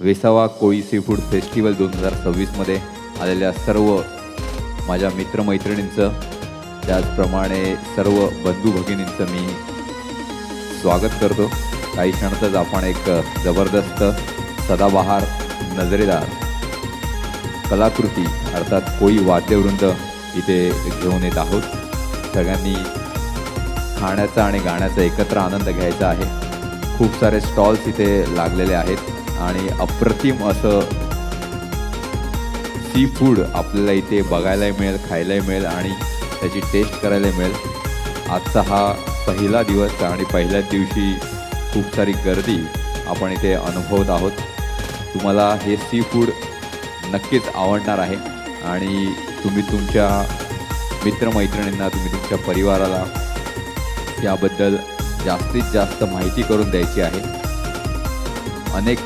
वेसावा कोळी seafood festival 2026मध्ये आलेल्या सर्व माझ्या मित्रमैत्रिणींचं त्याचप्रमाणे सर्व बंधू भगिनींचं मी स्वागत करतो. काही क्षणातच आपण एक जबरदस्त सदाबहार नजरेदार कलाकृती अर्थात कोळी वाद्यवृंद इथे घेऊन येत आहोत. सगळ्यांनी खाण्याचा आणि गाण्याचा एकत्र आनंद घ्यायचा आहे. खूप सारे स्टॉल्स इथे लागलेले आहेत आणि अप्रतिम असं सी फूड आपल्याला इथे बघायला मिळेल, खायला मिळेल आणि त्याची टेस्ट करायला मिळेल. आजचा हा पहिला दिवस आणि पहिल्याच दिवशी खूप सारी गर्दी आपण इथे अनुभवत आहोत. तुम्हाला हे सी फूड नक्कीच आवडणार आहे आणि तुम्ही तुमच्या मित्रमैत्रिणींना, तुम्ही तुमच्या परिवाराला याबद्दल जास्तीत जास्त माहिती करून द्यायची आहे. अनेक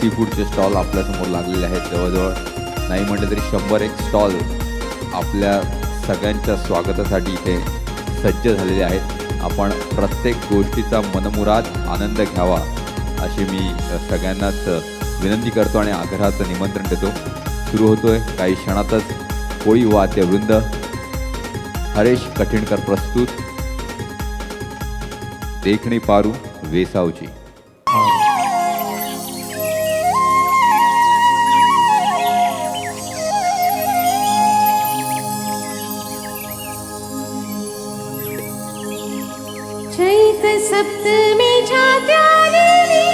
सी फूडचे स्टॉल आपल्यासमोर लागलेले आहेत. जवळजवळ नाही म्हटलं तरी 100 स्टॉल आपल्या सगळ्यांच्या स्वागतासाठी इथे सज्ज झालेले आहेत. आपण प्रत्येक गोष्टीचा मनमुराद आनंद घ्यावा अशी मी सगळ्यांनाच विनंती करतो आणि आग्रहाचं निमंत्रण देतो. सुरू होतोय काही क्षणातच कोळी वाद्यवृंद. हरेश कठिणकर प्रस्तुत देखणी पारू वेसावची. चैत सप्तमीच्या त्यादिनी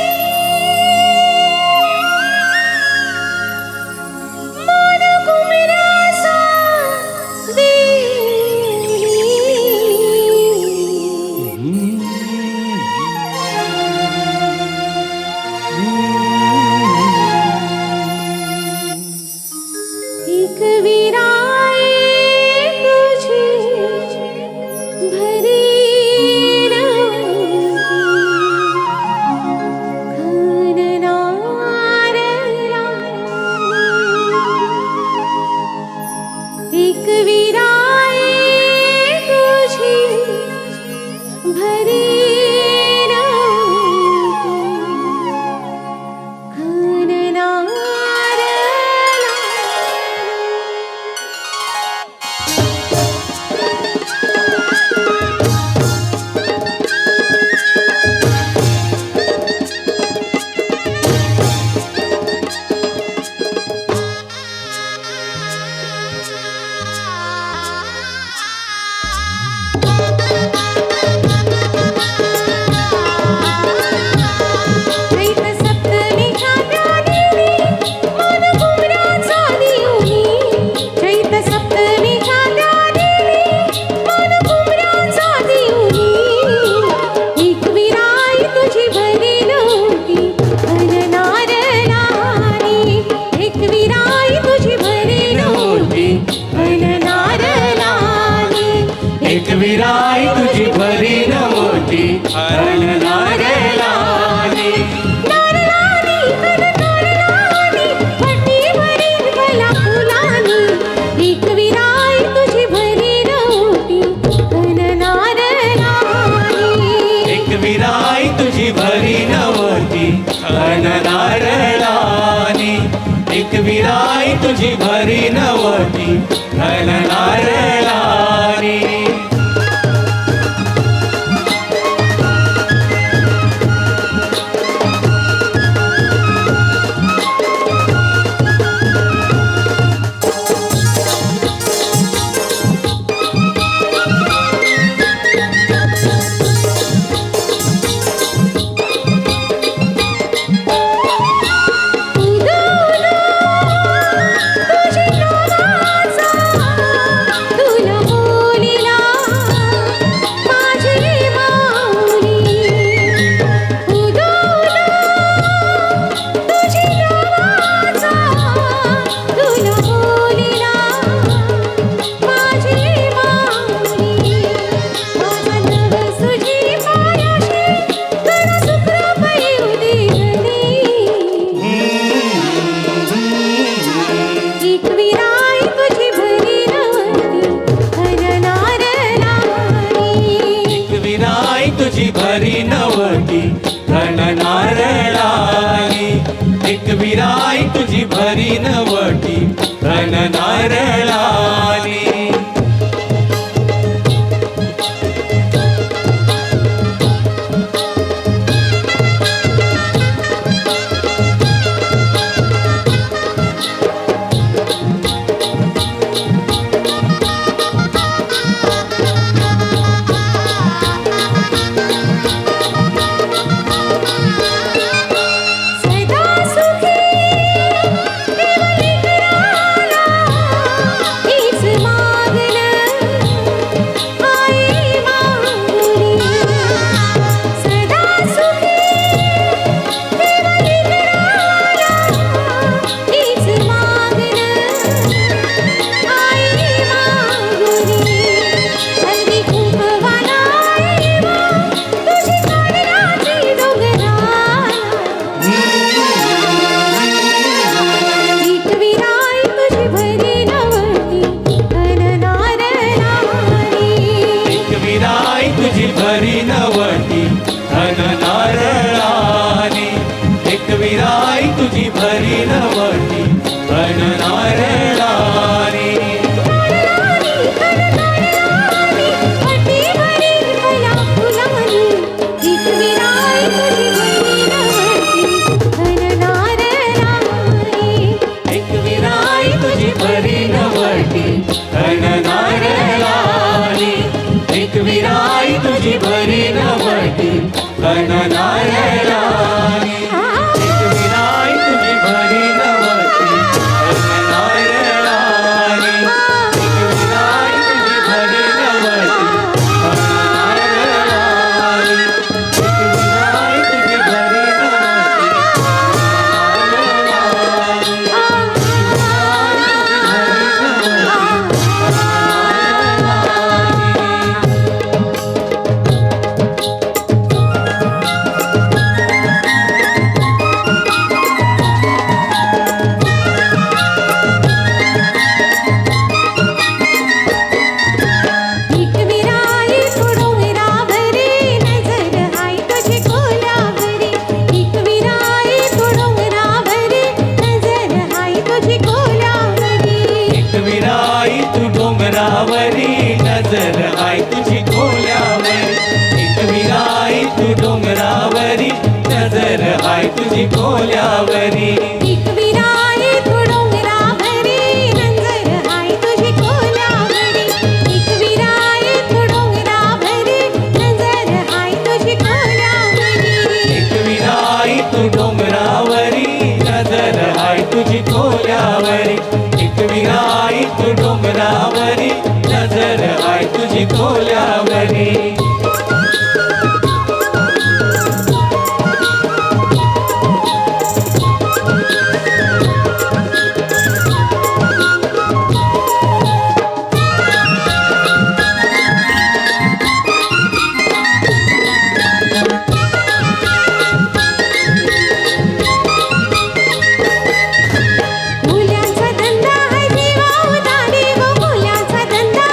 मन कुमिरासा एक विराई तुझी भरी एक विराई तुझी भरी विराई तुझी भरी नव्हती हरण नारळाने नारळाने नारळाने भटी भरी मला फुलाने. एक विराई तुझी भरी नव्हती हरण नारळाने. एक विराई तुझी भरी नव्हती हरण नारळाने. एक विराई तुझी भरी नव्हती हरण नारळाने. तुझी नावाचा घन नारळाने एकविराई तुझी भरी नवटी घन नारळाने एकविराई तुझी भरी नवटी घन नारळाने एकविराई तुझी भरी नवटी घन नारळाने एकविराई तुझी भरी नवटी एकविराई तू डोंगरावरी नजर हाय तुझी कोल्यावरी एकविराई तू डोंगरावरी नजर हाय तुझी कोल्यावरी एकविराई तू डोंगरावरी नजर आहे तुझी कोल्यावरी एकविराई तू डोंगरावरी नजर आहे तुझी कोल्यावरी एकविराई तू डोंगरावरी नजर हाय तुझी कोल्यावरी एकविराई तू डोंगरावरी नजर हाय तुझी कोल्यावरी एकविराई तू डोंगरावरी नजर आहे तुझी कोल्यावरी एकविराई तू डोंगरावरी नजर आहे तुझी कोल्यावरी फुलांचा धंदा हाय जीवा उदारी गो फुलांचा धंदा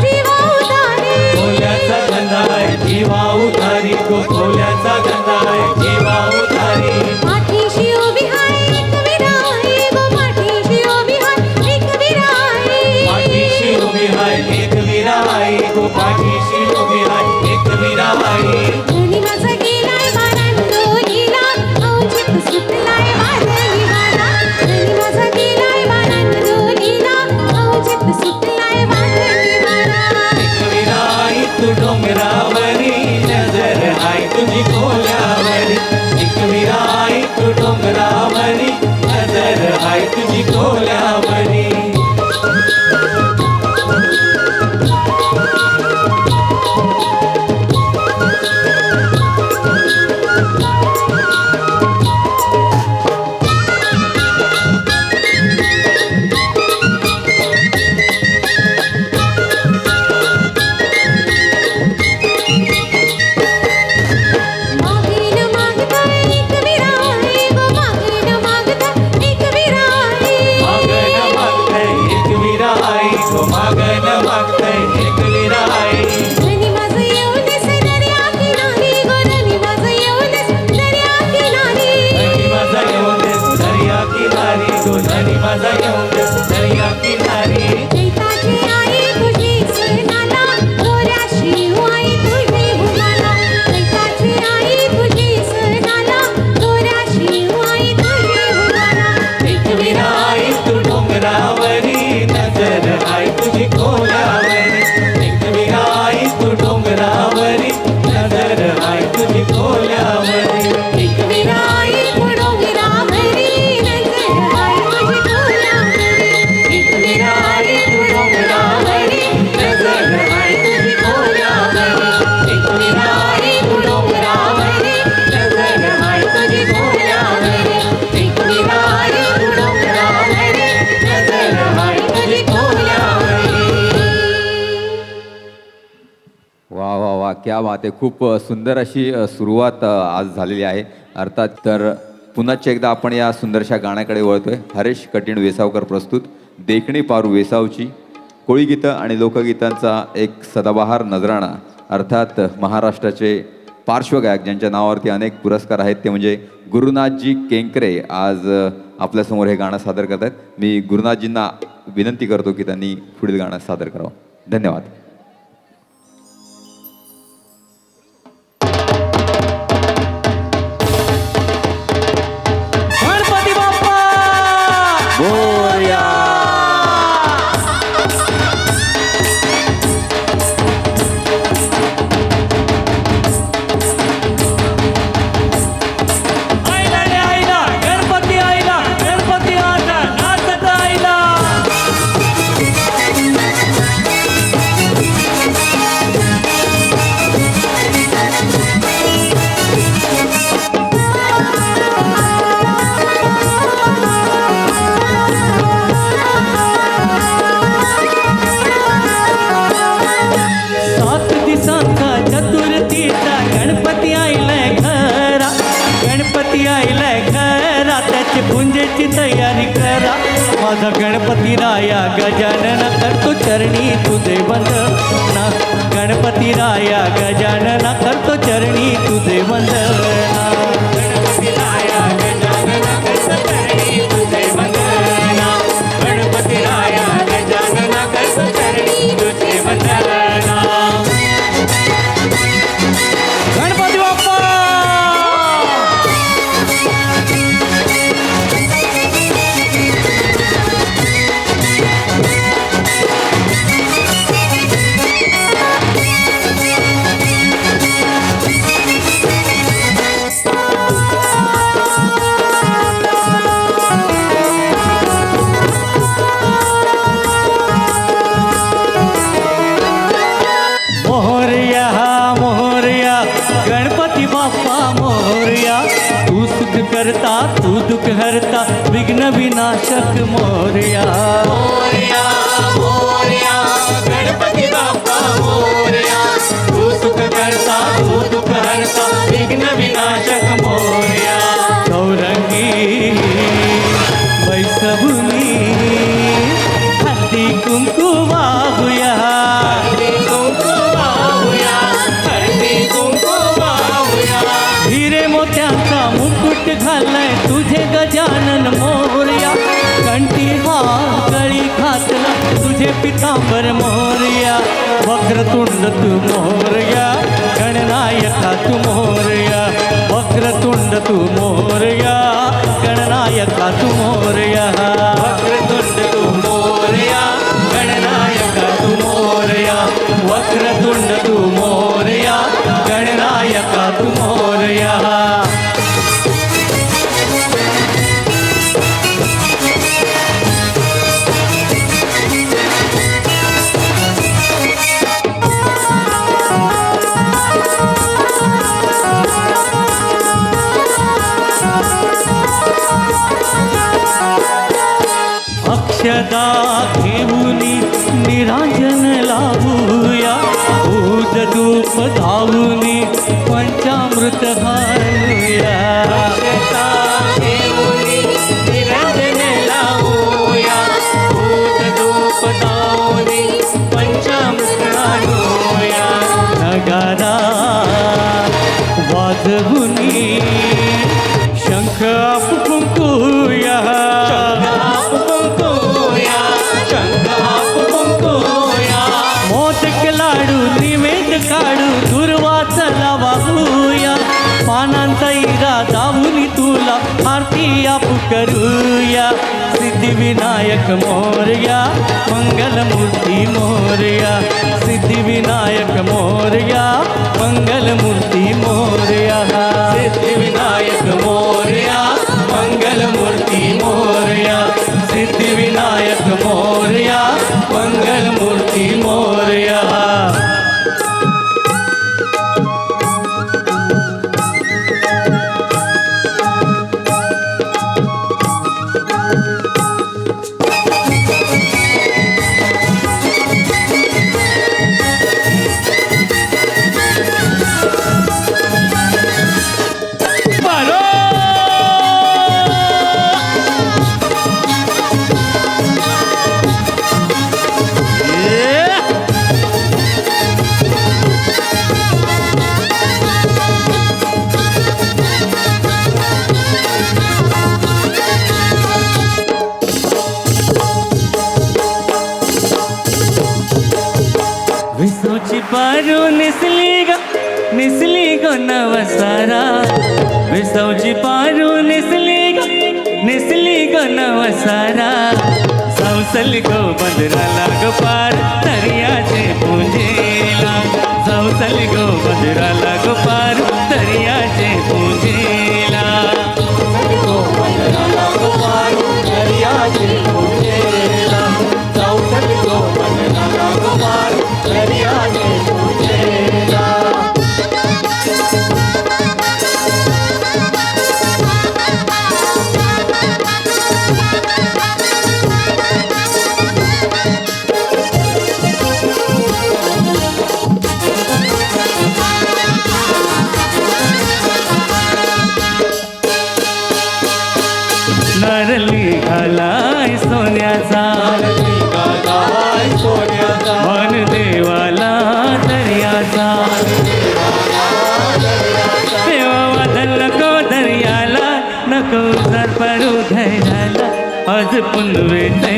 जीवा उदारी कोल्याचा धंदा आहे जीवा उधारी गो कोल्याचा धंदा आहे जीवा उधारी पाठीशी उभी हाय एकविराई गो पाठीशी उभी हाय एकविराई पाठीशी उभी आहे एकविराई गो पाठीशी उभी आहे एकविराई धनी माझा गेलाय बारांडोलीला औचित सुटलाय वादळी वारा धनी माझा गेलाय बारांडोलीला औचित सुटलाय वादळी वारा एकविराई तू डोंगरावरी नजर आहे तुझी कोल्यावरी एकविराई तू डोंगरावरी नजर आहे तुझी कोल्यावरी मागेन मागता एकविराई गो मागेन मागता एकविराई मागन मागतय एकविराई गो मागन मागतय एकविराई धनी माझं येऊनच दर्या किनारी गो धनी माझं येऊनच दर्या किनारी धनी माझा येऊन देस दर्या किनारी गो धनी माझा येऊन देस दर्या किनारी चैताची आई तुझी सणाला गोऱ्या शिव आई तुझी हुनाला चैताची आई तुझी सणाला गोऱ्या शिव आई तुझी हुनाला एकविराई तू डोंगरावरी नजर आहे तुझी कोल्यावरी एकविराई तू डोंगरावरी नजर आहे तुझी कोल्यावरी एकविराई तू डोंगरावरी नजर हाय तुझी कोल्यावरी एकविराई तू डोंगरावरी नजर आहे तुझी कोल्यावरी एकविराई तू डोंगरावरी नजर आहे तुझी कोल्यावरी एकविराई तू डोंगरावरी नजर आहे तुझी कोल्यावरी वा वा वा क्या बात आहे. खूप सुंदर अशी सुरुवात आज झालेली आहे. अर्थात तर पुन्हाच एकदा आपण या सुंदरशा गाण्याकडे वळतोय. हरेश कटीण वेसावकर प्रस्तुत देखणी पारू वेसावची कोळी गीतं आणि लोकगीतांचा एक सदाबहार नजराणा. अर्थात महाराष्ट्राचे पार्श्वगायक ज्यांच्या नावावरती अनेक पुरस्कार आहेत ते म्हणजे गुरुनाथजी केंकरे आज आपल्यासमोर हे गाणं सादर करत आहेत. मी गुरुनाथजींना विनंती करतो की त्यांनी पुढील गाणं सादर करावं. धन्यवाद. गणपती बाप्पा मोरया. चरणी तुझे वंदना गणपती राया गजानना करतो चरणी तुझे वंदना गणपती राया गजानना करतो चरणी तुझे वंदना गणपती राया गजानना करतो चरणी तुझे वंदना गणपती बाप्पा मोरया मोरया गणपती बाप्पा मोरया तू सुख करता तू दुख हरता विघ्न विनाशक मोरया मोरया मोरया गणपती बाप्पा मोरया तू सुख करता तू दुःख हरता विघ्न विनाशक मोरया गौरंगी वैसभुनी हल्दी कुंकू वाहुया हळदी कुंकू वाहूया हळदी कुंकू वाहूया हिरे मोत्यांचा मुकुट घालाय तुझे गजानन मोरया कंठी हार गळी घातला तुझे पितांबर मोरया वक्रतुंड तू मोरया गणनायका तू मोरया वक्रतुंड तू मोरया गणनायका तू मोरया वक्रतुंड तू मोरया गणनायका तू मोरया वक्रतुंड तू मोरया गणनायका तू मोरया अक्षदा घेऊनी निरांजन लावूया दूध धूप धावूनी पंचामृत घालूया अक्षता घेऊनी निरंजन लावूया दूध धूप दावूनी पंचामृत घालूया नगारा वाजवूनी शंख फुंकूया आप कुंकूया शंख आप कुंकूया मोदक लाडू निवेद काढू दुर्वाचला वाहूया पानांचा इरा दावूनी तुला आरती आप करूया सिद्धिविनायक मोरया मंगलमूर्ती मोरया सिद्धिविनायक मोरया मंगलमूर्ती मोरया सिद्धिविनायक मोरया मंगलमूर्ती मोरया सिद्धिविनायक मोरया मंगलमूर्ती मोरया विसोची पारू निसली गो नवसारा विसवची पारू निसली गो नवसारा सौसल गो बंदराला गो पार दर्याचे पूजेला सौसल गो बंदराला गो पार दर्याचे पूजेला दर्याचे पूजेला चौसष्ट गोपनाला गोपाल दर्याचे पूजेला आज पुनवेचे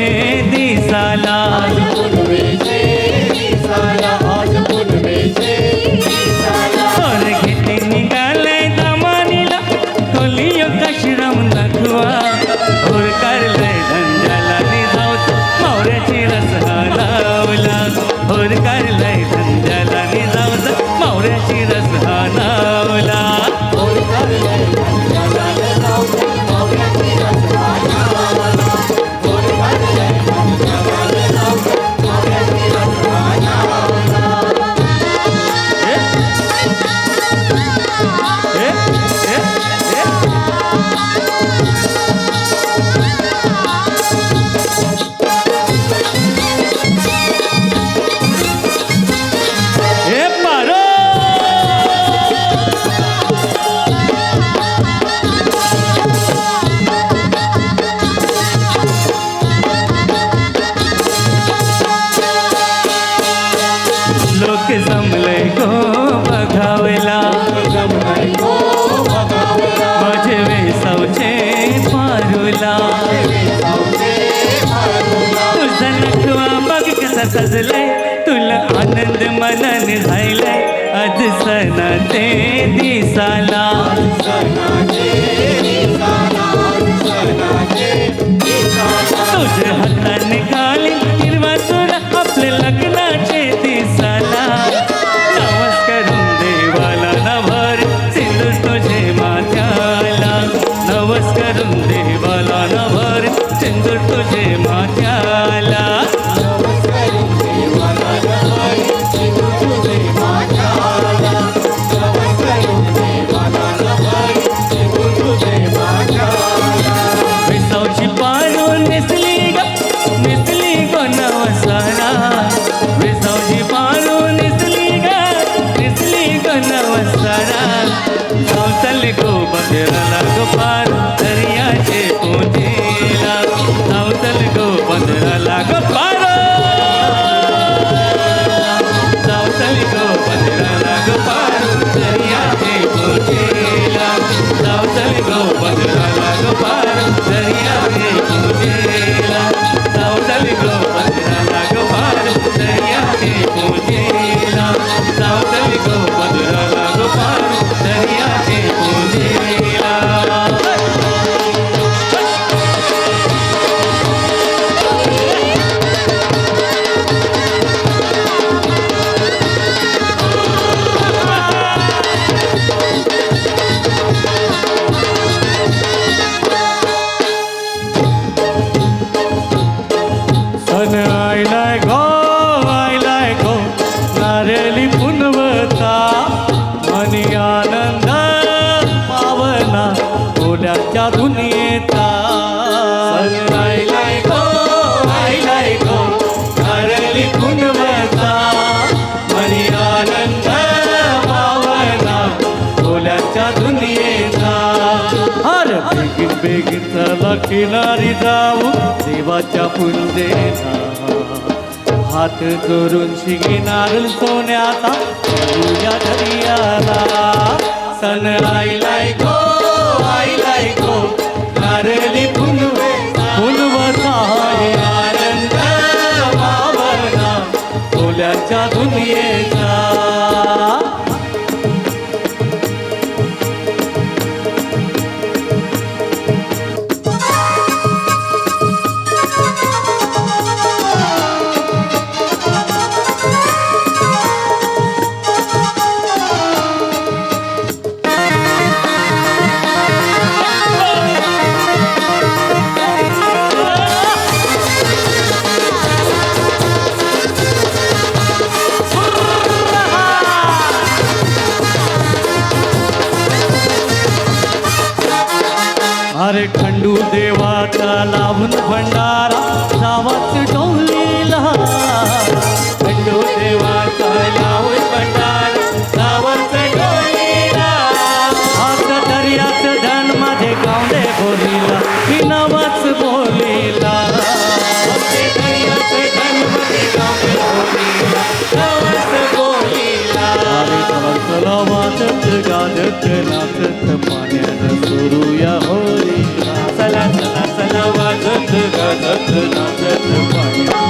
दिसाला आज पुनवेचे दिसाला आज पुनवेचे दिसाला और घेते निघाले दामानीला खोलियो काशीराम दाखवा और करलंय धंद्याला निजावत मावऱ्याची रस लावला और करलंय धंद्याला निजावत मावऱ्याची रस लावला और करलंय धंद्याला निजावत मावऱ्याची रस लावला और करलंय धंद्याला निजावत मावऱ्याची रस लावला लोक जमलंय गो बघावला जमलंय गो बघावला माझे वेसावचे पारुला तुझा नखवा बघ कसा सजलाय तुला आनंद मनाने झालाय आज सणाचे दिसाला तुझ्या हाताने खाली हिरवा तुला आपले लग्नाचे दिसाला नवस करून देवाला नभर सिंदूर तुझे माथ्याला नवस करून देवाला नभर सिंदूर तुझे माथ्याला विसावची पारू नेसली गो नवसारा विसावची पारू नेसली गो नवसारा सावतल गो बंदराला गो पार दर्याचे पोतेला सावतल गो बंदराला गो पार सावतल गो बंदराला गो पार दर्याचे पोतेला सावतल गो बंदराला गो पार दर्याचे पोतेला सावतल गो बंदराला गो पार दर्याचे पोतेला सावतल गो बंदराला गो पार दर्याचे पोतेला सन आयलाय गो नारेली पुनवता मनी आनंद पावना बोल्याच्या दुनियेचा सन आयलाय गो नारेली पुनवता मनी आनंद पावना बोल्याच्या दुनियेचा अरे बेगीन बेगीन चला किनारी जाऊ देवाच्या पुंजेला हात जोडून शिगिनार सोन्याचा तुझ्या दर्याला सन आईलाय गो नारली पुनवता आनंद भावना बोल्याच्या दुनियेचा अरे खंडू देवाचा लावून भंडारा नावाच डोलीला खंडू देवाचा लावून भंडारा नावाच डोलीला आता दर्याच धन माझे गावडे बोलीला मी नावाच बोलीला दर्याच धन माझे गावडे बोलीला नावाच बोलीला अरे चला वाजत गाजत नाचत पाण्यानं सुरूया होई चला चला चला वाजत नाचत पाण्या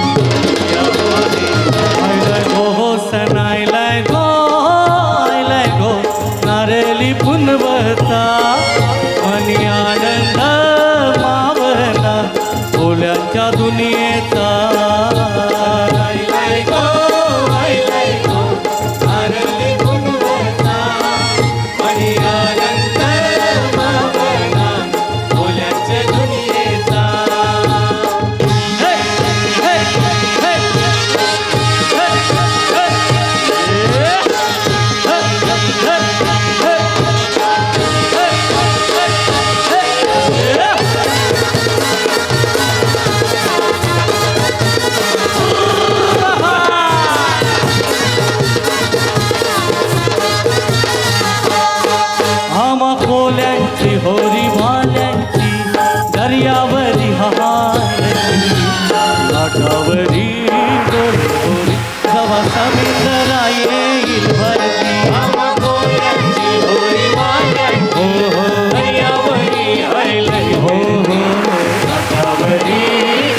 या होरी आयलाय गो सनायलाय गो आयलाय गो नारळी पुनवता मनी आनंद मावला बोल्यांच्या दुनियेचा आयलाय गो नारळी पुनवता मनी आनंद मावला बोल्यांच्या दुनियेचा हे, हे, हे, हे, आम्हा कोल्यांची होरी वाल्यांची दर्यावरी हायची लाटावरी गोरी गोरी जवा समुद्रा येईल भरती आम्हा कोल्यांची होरी वाल्यांची हो हो दर्यावरी आयलाय हो हो लाटावरी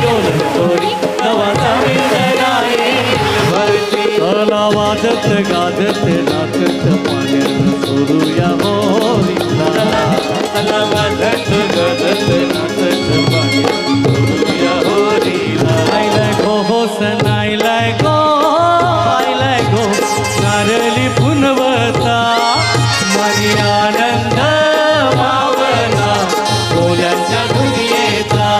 गोरी गोरी जवा समुद्रा येईल भरती चला वाजत गाजत नाचत पाण्यात सोडूया होरीला चला वाजत गजत नाचत पाण्या सोडूया होरीला आयलाय गो हो सनायलाय गो आयलाय गो नारळी पुनवता मनी आनंद मावला बोल्यांच्या दुनियेचा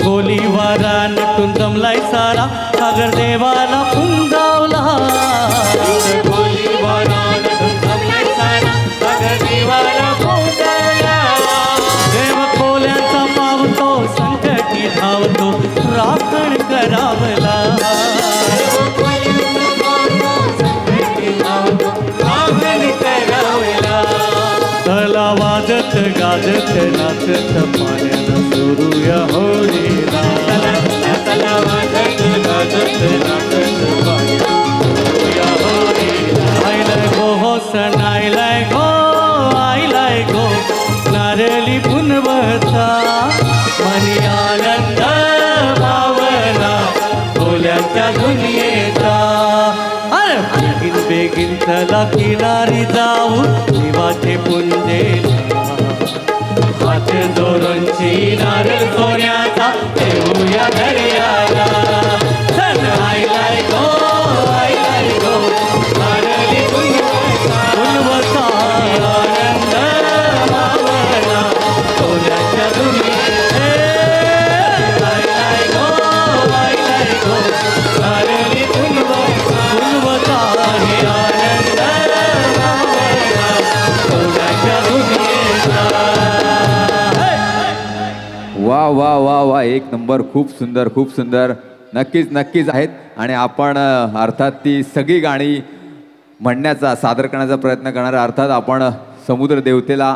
गोली वारा नटून जमलाय सारा सागर देवाला पुंगावला गोली वारात जमलाय सारा सागर देवाला पोहोचला देव खोल्यांचा पावतो संकटी धावतो राखण करावला आव्हान करावला चला वाजत गाजत नाचत पाण्यानं सोडूया होरीला चला वाजत गाजत नाचत पाण्या सोडूया होरीला आयलाय गो हो सनायलाय गो आयलाय गो नारळी पुनवता मनी आनंद मावला बोल्यांच्या दुनियेचा अरे बेगीन बेगीन चला किनारी जाऊ देवाचे पुंजे हात जोडूनची नारळ सोन्याचा ठेवूया दर्याला चल आयलाय गो नारळी पुनवता पुनवता आनंद मावला बोल्यांच्या दुनियेत आयलाय गो नारळी पुनवता पुनवता हे आनंद मावला बोल्यांच्या दुनियेचा वा वा वा वा एक नंबर. खूप सुंदर खूप सुंदर. नक्कीच नक्कीच आहेत. आणि आपण अर्थात ती सगळी गाणी म्हणण्याचा सादर करण्याचा प्रयत्न करणार. अर्थात आपण समुद्र देवतेला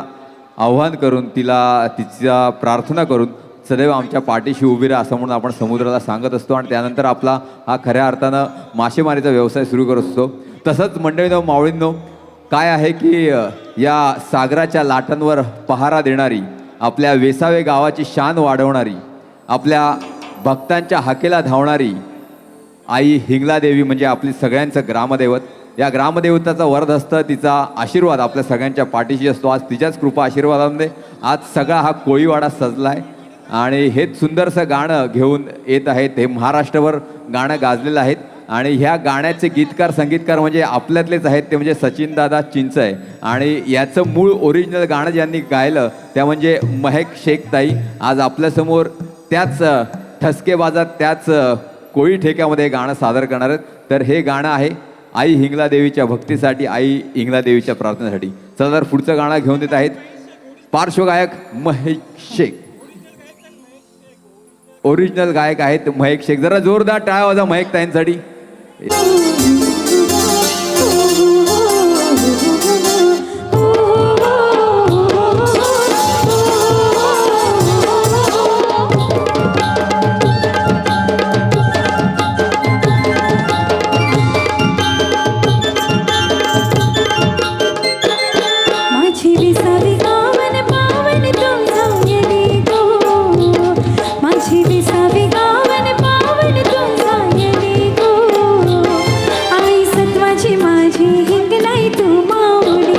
आव्हान करून तिचा प्रार्थना करून सदैव आमच्या पाठीशी उभी राहा असं म्हणून आपण समुद्राला सांगत असतो. आणि त्यानंतर आपला हा खऱ्या अर्थानं मासेमारीचा व्यवसाय सुरू करत असतो. तसंच मंडळींनो मावळींनो काय आहे की या सागराच्या लाटांवर पहारा देणारी, आपल्या वेसावे गावाची शान वाढवणारी, आपल्या भक्तांच्या हाकेला धावणारी आई हिंगलादेवी म्हणजे आपली सगळ्यांचं ग्रामदैवत. या ग्रामदेवताचा वरदहस्त, तिचा आशीर्वाद आपल्या सगळ्यांच्या पाठीशी असतो. आज तिच्याच कृपा आशीर्वादामध्ये आज सगळा हा कोळीवाडा सजला आहे. आणि हेच सुंदरसं गाणं घेऊन येत आहेत. हे महाराष्ट्रभर गाणं गाजलेलं आहेत. आणि ह्या गाण्याचे गीतकार संगीतकार म्हणजे आपल्यातलेच आहेत, ते म्हणजे सचिनदादा चिंचय. आणि याचं मूळ ओरिजिनल गाणं ज्यांनी गायलं त्या म्हणजे महक शेखताई. आज आपल्यासमोर त्याच ठसकेबाजात, त्याच कोळी ठेक्यामध्ये गाणं सादर करणार आहेत. तर हे गाणं आहे आई हिंगलादेवीच्या भक्तीसाठी, आई हिंगलादेवीच्या प्रार्थनेसाठी. चला तर पुढचं गाणं घेऊन येत आहेत पार्श्वगायक महक शेख. ओरिजिनल गायक आहेत महेक शेख. जरा जोरदार टाळ्या वाजा महेक ताईंसाठी. माझी विसावी गावन पावन तुमचा येणे गो. माझी विसावी गावन पावन तुमचा येणे गो. आई सत्वाची माझी हिंग नाही तू माऊली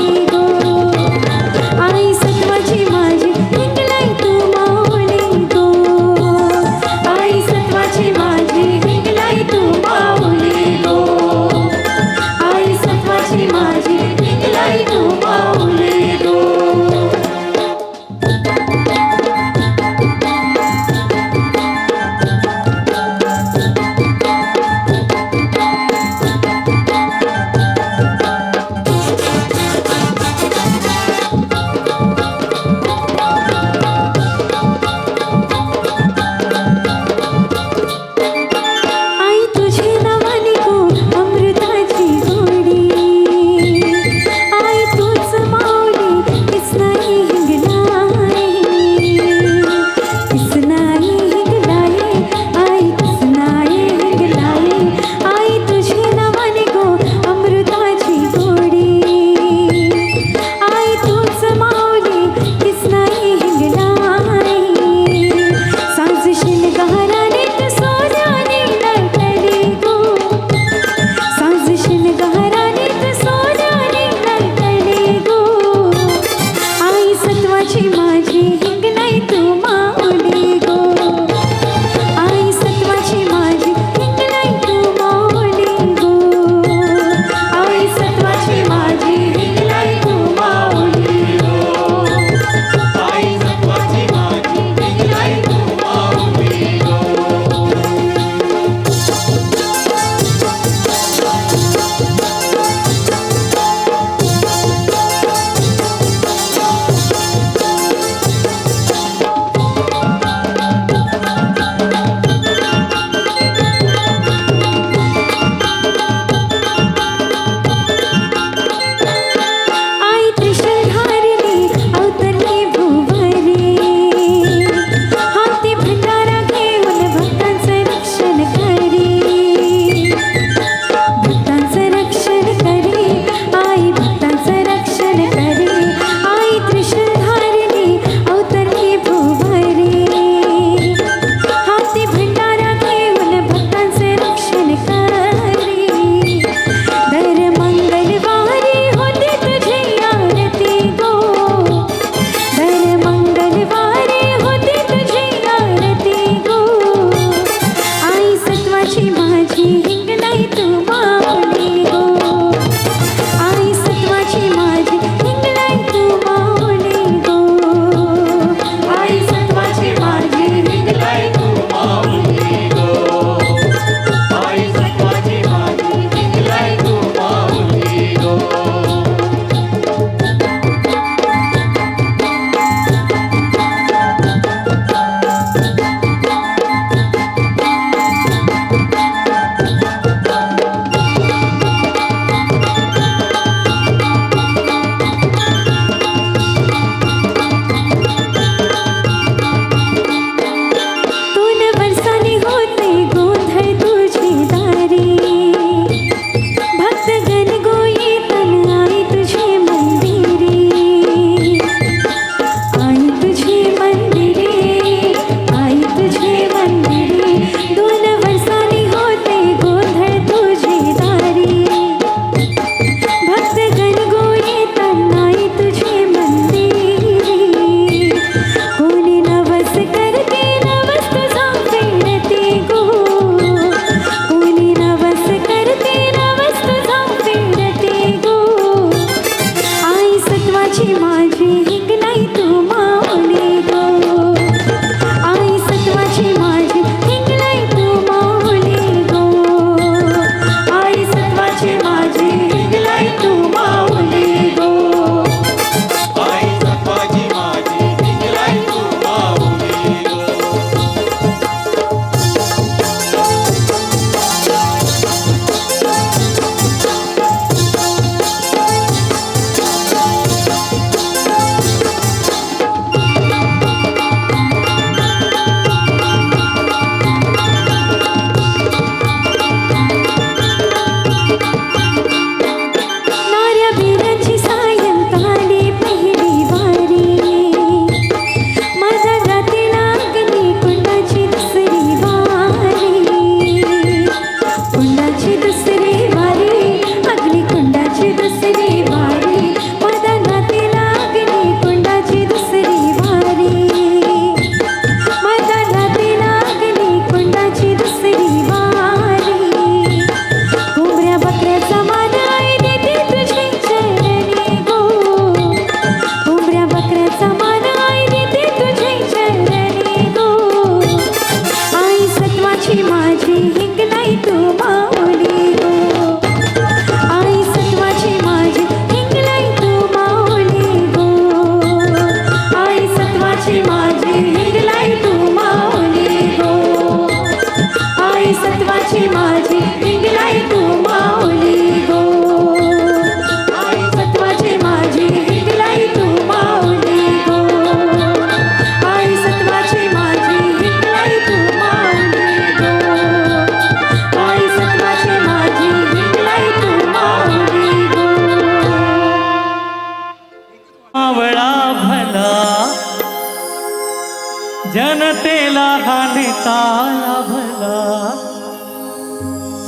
जनतेला हानेताला भला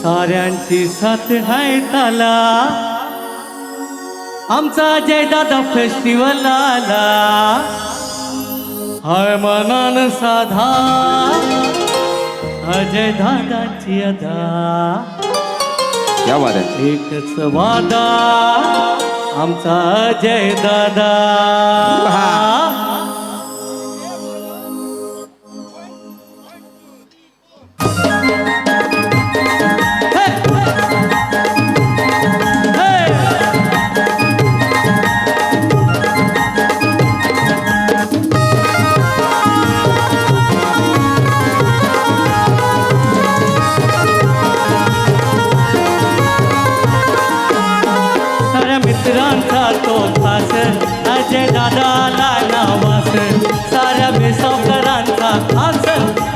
साऱ्यांची साथ हाय ताला आमचा अजय दादा फेस्टिवल आला हाय मनान साधा अजय दादाची अदा क्या बात आहे. एकच वादा आमचा अजय दादा मित्रांचा तो खास अजय दादाला नावास साऱ्या बेसावकरांचा खास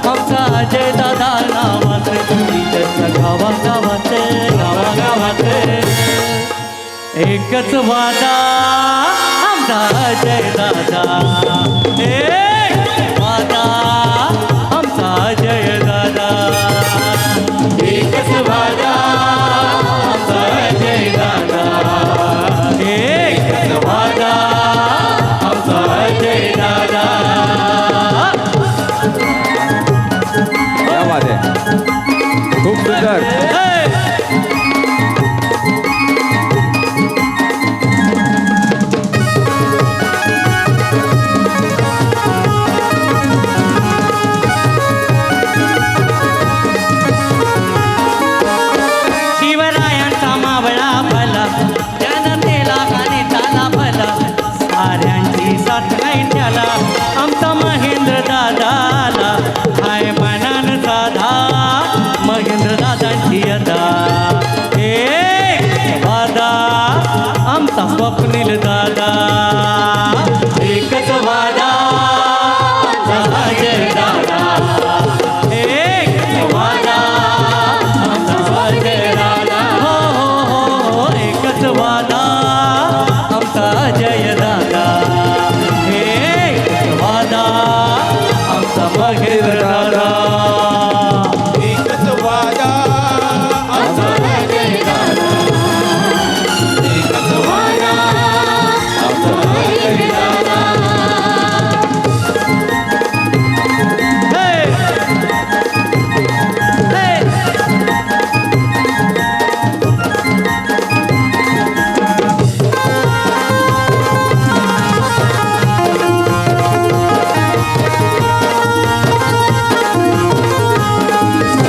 आमचा अजय दादा नावास इकडच्या गावागावात गावागावात एकच वादा आमचा अजय दादा एक वादा आमचा अजय दादा एकच वादा आमचा अजय दादा वादा आमचा अजय दादा क्या बात आहे. खूप सुंदर. शिवरायांचा मावळा भला जनतेला गाणेताला भला साऱ्यांची साथ नाही त्याला आमचा महेंद्र दादाला हाय मनान साधा महेंद्र दादांची अदा एक वादा आमचा स्वप्नील दादा एकच वादा आमचा अजय दादा एक वादा आमचा अजय दादा हो एकच वादा आमचा अजय दादा एक वादा आमचा महेंद्र दादा एकच वादा आमचा अजय दादा एकच वादा आमचा अजय दादा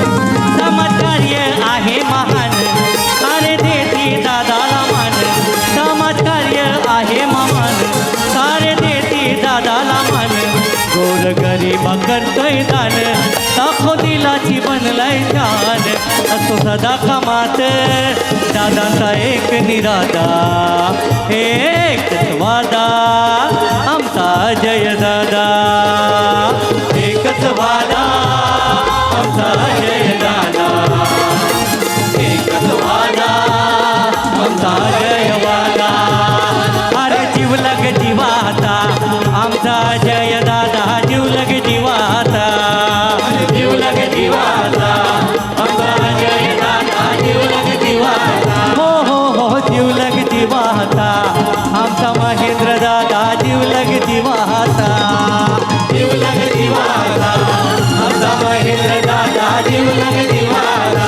समाजकार्य आहे महान सारे देती दादाला मान समाजकार्य आहे महान सारे देती दादाला मान गोर गरीबा करतोय दान दाखो दिलाची बनलाय छान असो सदा कामात दादांचा एक निरादा एक वादा आमचा अजय दादा एकच वादा आमचा अजय दादा एकच वादा आमचा अजय वादा अरे जीवलग जीवाता आमचा अजय दादा जीवलग जीवाता जीवलग जीवाता आमचा अजय दादा जीवलग जीवाता हो जीवलग जीवाता आमचा महेंद्र दादा जीवलग जीवाता जीवलग जीवाता आमचा महेंद्र दादा जीवलग जीवाता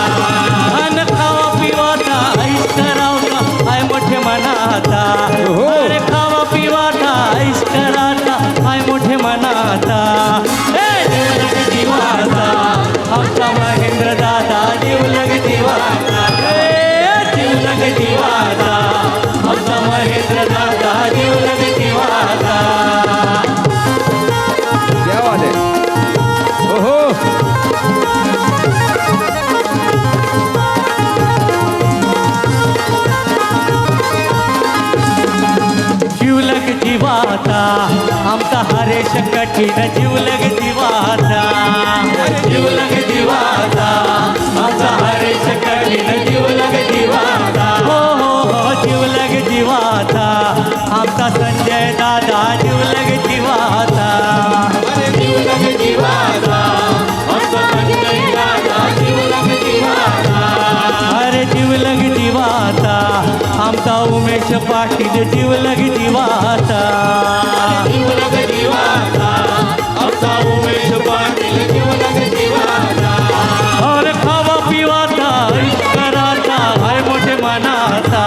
अन खावा पिवाता ऐश करावता आय मोठे मनाता अरे खावा पिवाता ऐश कराता आय मोठे मनाता जीवलग जीवाता आमचा महेंद्र दादा जीवलग जीवाता जीवलग जीवाता आमचा महेंद्र दादा जीवलग जीवाता क्या बात आहे. ओहो. जीवलग जीवाता आमचा हरेश कठीण जीवलग जीवाता जीवलग जीवाता आमचा हरेश कठीण जीवलग जीवाता हो जीवलग जीवाता आमचा संजय दादा जीवलग जीवाता जीवलग जीवाता आमचा उमेश पाटील जीवलग जीवाचा जीवलग जीवाचा आमचा उमेश पाटील जीवलग जीवाचा और खावा पिवाचा ऐश कराचा हाय मोठे मनाचा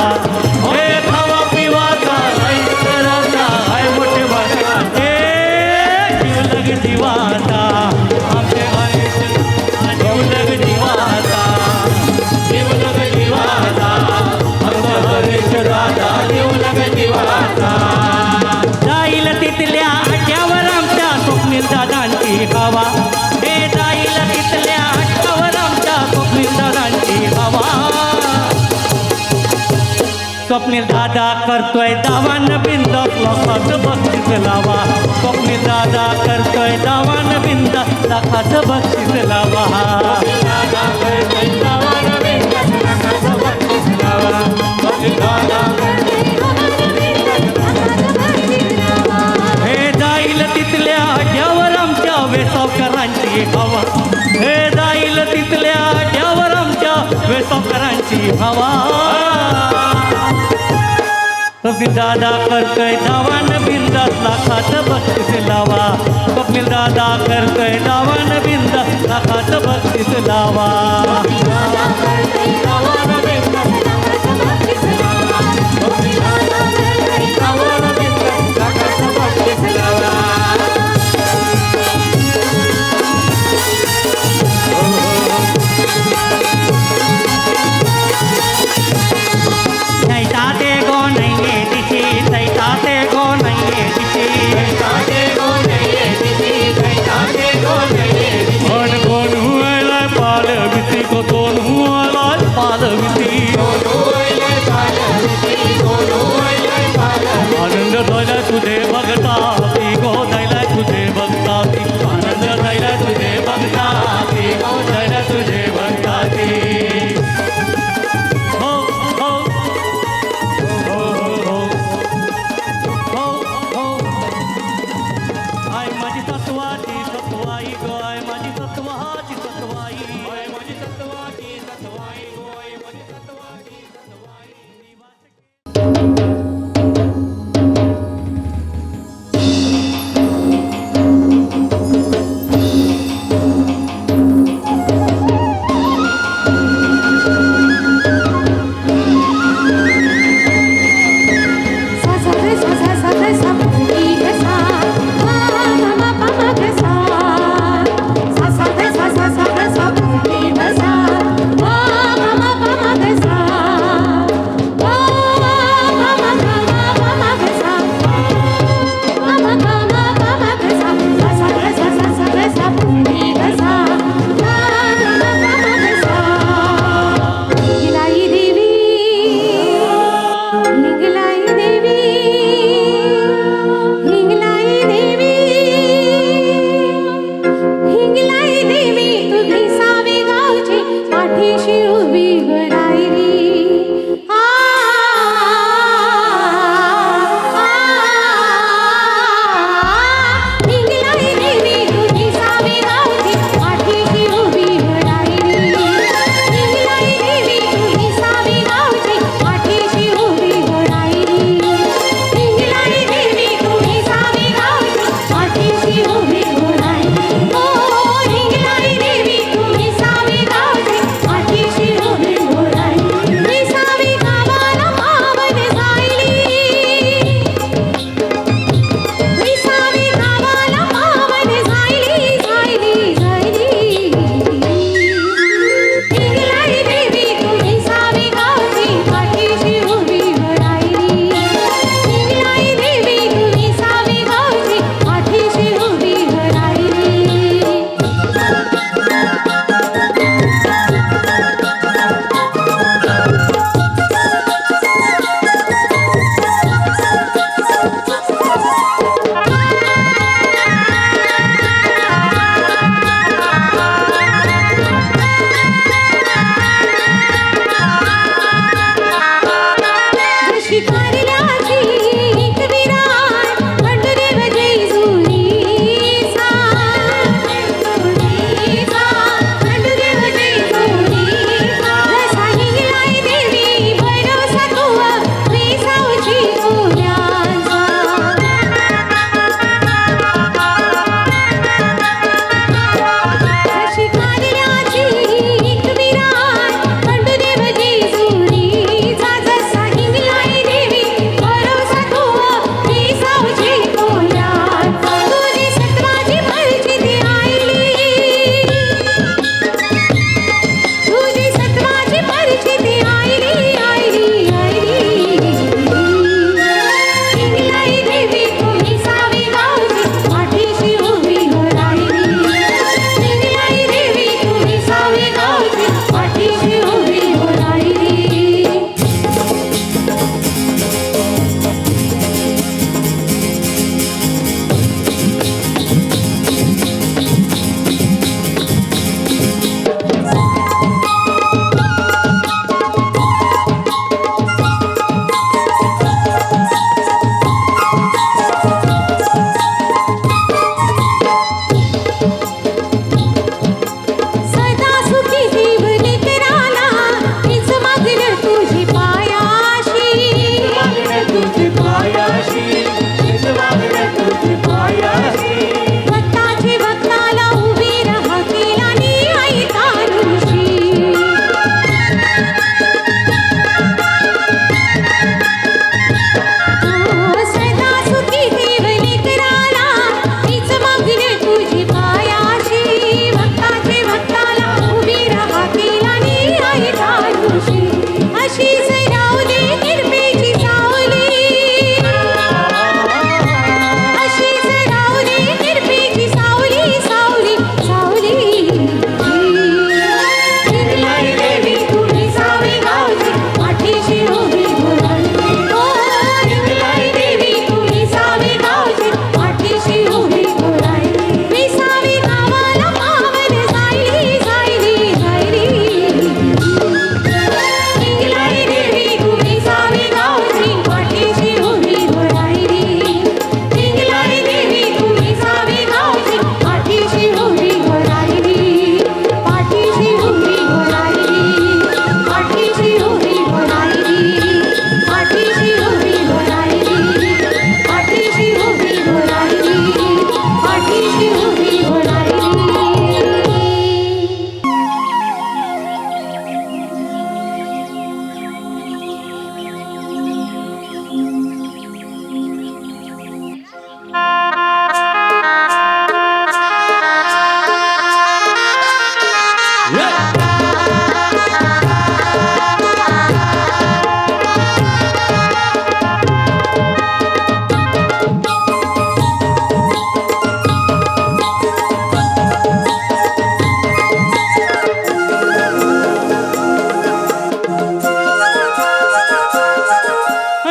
हे खावा पिवाचा ऐश कराचा हाय मोठे मनाचा हे जीवलग जीवाचा आमचे गणेश जीवलग जीवाचा जीवलग जीवाचा आमचा गणेश दादा जीवलग जीवाचा जाईल तिथल्या अड्ड्यावर आमच्या स्वप्नील दादांची हवा हे जाईल तिथल्या अड्ड्यावर आमच्या स्वप्नील दादांची हवा स्वप्नील दादा करतोय दावान बिंदास लाखाचं बक्षीस लावा स्वप्नील दादा करतोय दावान बिंदास लाखाचं बक्षीस लावा दादा करतोय दावान बिंदास लाखाचं बक्षीस लावा दादा हे जाईल तिथल्या अड्ड्यावर आमच्या वेसावकरांची हवा हे जाईल तिथल्या अड्ड्यावर आमच्या वेसावकरांची हवा कपिल दादा करतोय दावान बिंदास लाखाचं बक्षीस लावा कपिल दादा करतोय दावान बिंदास लाखाचं बक्षीस लावा दादा करतोय दावान बिंदास लाखाचं बक्षीस लावा दादा करतोय दावान बिंदास लाखाचं बक्षीस लावा सैताते गो नैये दिशी सैताते गो नैये दिशी ताते गो नये दिशी ताते गो नये दिशी कोण कोण हुआलाय पाल विती को कोण हुआलाय पाल विती गोलोय पाल दिशी गोलोय पाल आनंद झाला तुझे बघता ती गो जायला तुझे बघता ती आनंद झाला तुझे बघता ती गो जायला तुझे बघता ती हो हो हो हो हो हो आय माझी सत्वाची सत्वाई गो आय माझी सत्वाची सत्वाई ओय माझी सत्वाची सत्वाई गोय माझी सत्वाची सत्वाई सा सा रे सा सा सा रे सा नी रे सा मा मा पा मा रे सा सा सा रे सा सा सा रे सा नी रे सा मा पा मा रे सा मा मा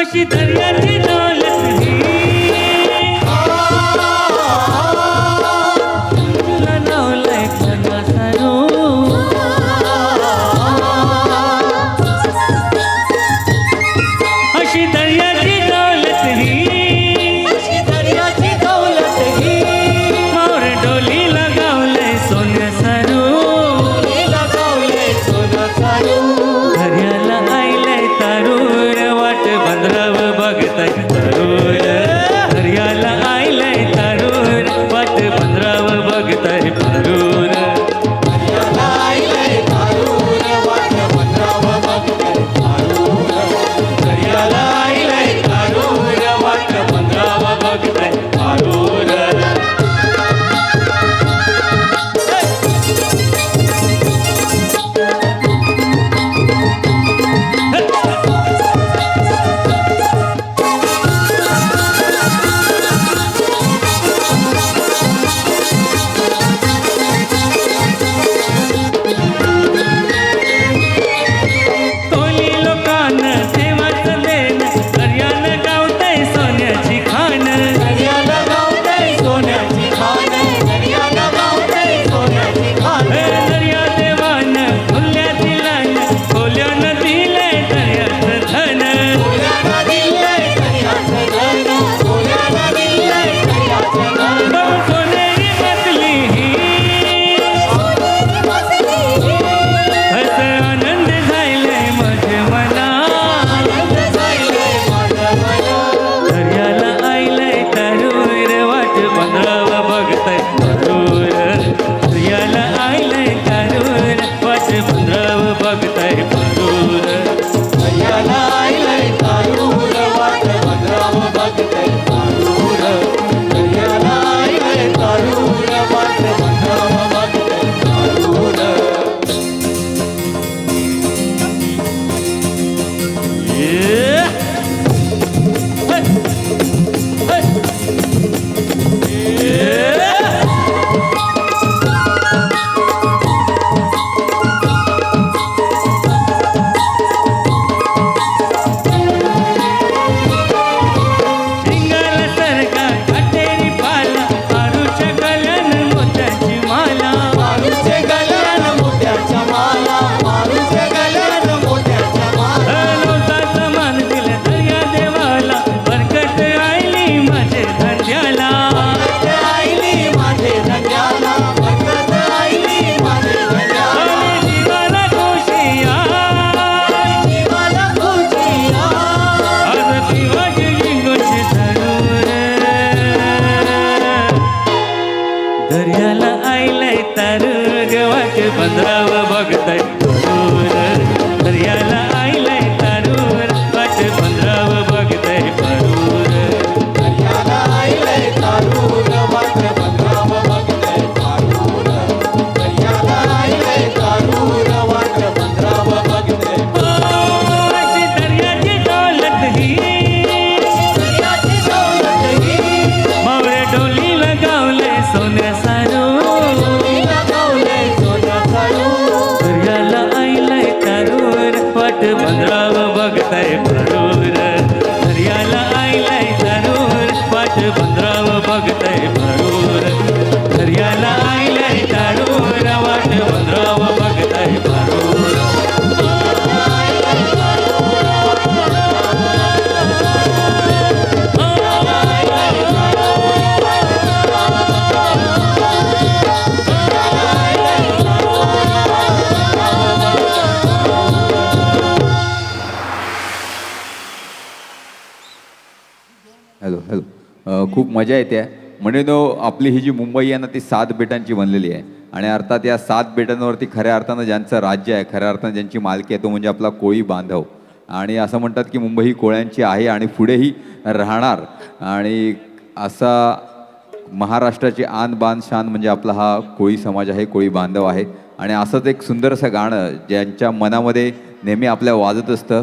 अशी दर्याची दौलत ही तुला लावलंय खरा सारू अशी दर्याची दौलत ही मावर डोली लगावलंय सोन्या सारू दर्याला आईलंय तारूर वाट बंदराव बघताय तारूर दर्याला आईलंय तारूर वाट बंदराव बघताय तारूर दर्याला आईलंय तारूर वाट बंदराव बघताय तारूर कोली लोकांना देवाचं देण दर्यानं गावतंय सोन्याची खाण दर्या देवानं खुल्या दिलान खोल्यानं दिलंय दर्याचं धन भाऊ सोनेरी बसली ही असं आनंद झालाय माझ्या मना दर्याला आईलंय तारूर वाट बंदराव बघताय तारूर दर्याला आईलंय तारूर वाट बंदराव बघताय तारूर दर्याला आईलंय तारूर वाट बंदराव बघताय तारूर दर्याला आईलंय तारूर वाट बंदराव बघताय तारूर शिंगाला सरका काटेरी पाला मारूच्या गल्यान मोत्याची माला नवसाचं मान दिलं दर्या देवाला बरकत आईली माझे धंद्याला जीवाला खुशिया आज शिवाजी लिंगोचे धरूर दर्याला आईलंय तारूर वाट बंदराव बघताय तारूर दर्याला आईलंय तारूर वाट बंदराव बघताय तारूर दर्याला आईलंय तारूर वाट बंदराव बघताय तारूर दर्याला आईलंय तारूर वाट बंदराव बघताय अशी दर्याची दौलत ही मावळे डोली लगावलंय सोन्या सारू दर्याला आईलंय तारूर वाट बंदराव बघताय तारूर दर्याला आईलंय तारूर वाट बंदराव बघताय तारूर दर्याला आईलंय तारूर वाट बंदराव बघताय तारूर हॅलो हॅलो खूप मजा येते म्हणून आपली ही जी मुंबई आहे ना ती 7 बेटांची बनलेली आहे आणि अर्थात या 7 बेटांवरती खऱ्या अर्थानं ज्यांचं राज्य आहे खऱ्या अर्थानं ज्यांची मालकी आहे तो म्हणजे आपला कोळी बांधव आणि असं म्हणतात की मुंबई ही कोळ्यांची आहे आणि पुढेही राहणार आणि असा महाराष्ट्राची आन बान शान म्हणजे आपला हा कोळी समाज आहे कोळी बांधव आहे आणि असंच एक सुंदरसं गाणं ज्यांच्या मनामध्ये नेहमी आपल्या वाजत असतं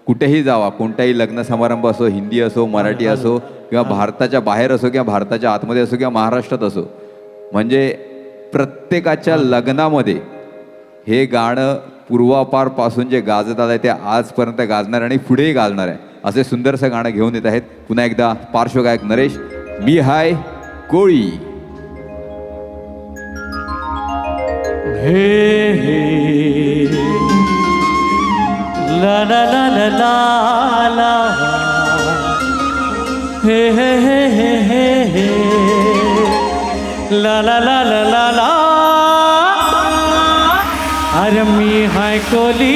कुठेही जावा कोणताही लग्न समारंभ असो हिंदी असो मराठी असो किंवा भारताच्या बाहेर असो किंवा भारताच्या आतमध्ये असो किंवा महाराष्ट्रात असो म्हणजे प्रत्येकाच्या लग्नामध्ये हे गाणं पूर्वापारपासून जे गाजत आलं आहे ते आजपर्यंत गाजणार आणि पुढेही गाजणार आहे असे सुंदरसं गाणं घेऊन येत आहेत पुन्हा एकदा पार्श्वगायक नरेश. मी हाय कोळी. हे हे ला ला ला ला ला ला हे हे हे हे हे हे ला ला ला ला ला ला. अरे मी हाय कोली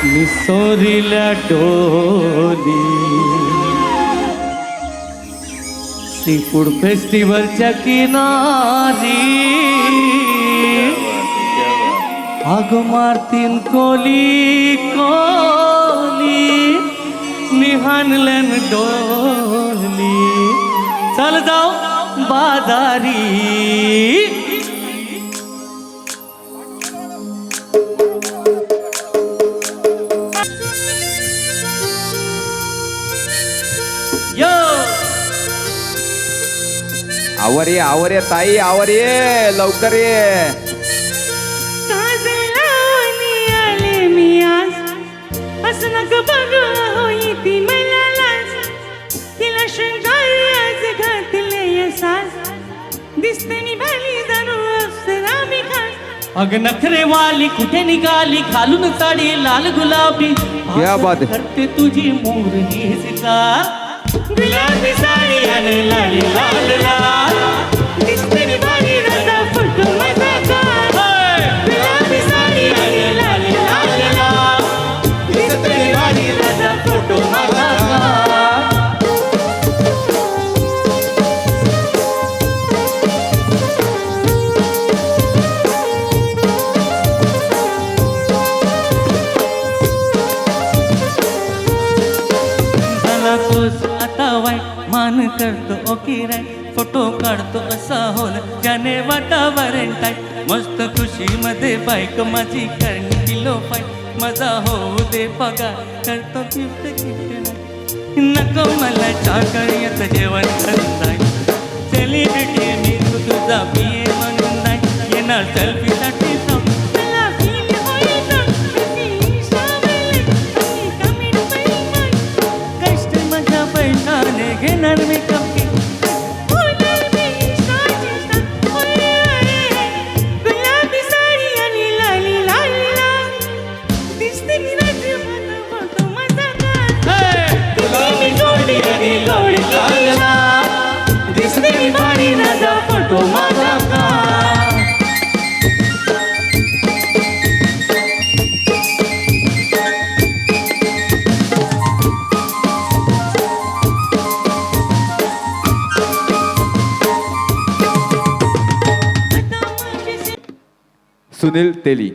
मी सोरीला डोली. सी फूड फेस्टिवलच्या किनारी आग मारतीन कोली कोली निहानलन डोली. चल जाऊ बाजारी. यो आवर ये ताई, आवर ये, लवकर ये. काजल लावणी आले मी आज, असं नका बघू होई ती मला लाज. तिला शृंगार आज घातले यसाज, दिसते मी भाली जाणू अप्सरा मी खास. अग नखरेवाली कुठे निघाली घालून साडी लाल गुलाबी. क्या बात है. करते तुझी मोरणी सीता. गुलाबी साडी आणि लाली लाल लाल दिसते मी भाली रसा फोटो माझा काढ. गुलाबी साडी आणि लाली लाल लाल दिसते मी भारी रसा फोटो माझा काढ. झाला तोच आता वाईट मान करतो ओकिराय. फोटो काढतो असा होल ज्याने वातावरण टाय. मस्त खुशीमध्ये बाईक माझी करणी किलो फाय. माझा होऊ दे पगार करतो गिफ्ट गिफ्ट. नको मला चाकरीत जेवण करून जाय. सेलिब्रिटी मी तुझा बिये म्हणून नाही येणार सेल्फीसाठी थांब. मला फील होईल किती सावरले किती कमी रुपये. कष्ट माझ्या पैशाने घेणार मी कमी. होणार मी साजेसा. गुलाबी साडी आणि लाली लाल लाल दिसते मी रात्री मला फोटो माझा काढ. गुलाबी जोडी आणि लाली लाल लाल दिसते मी भारी माझा फोटो माझा काढ. सुनील तेली.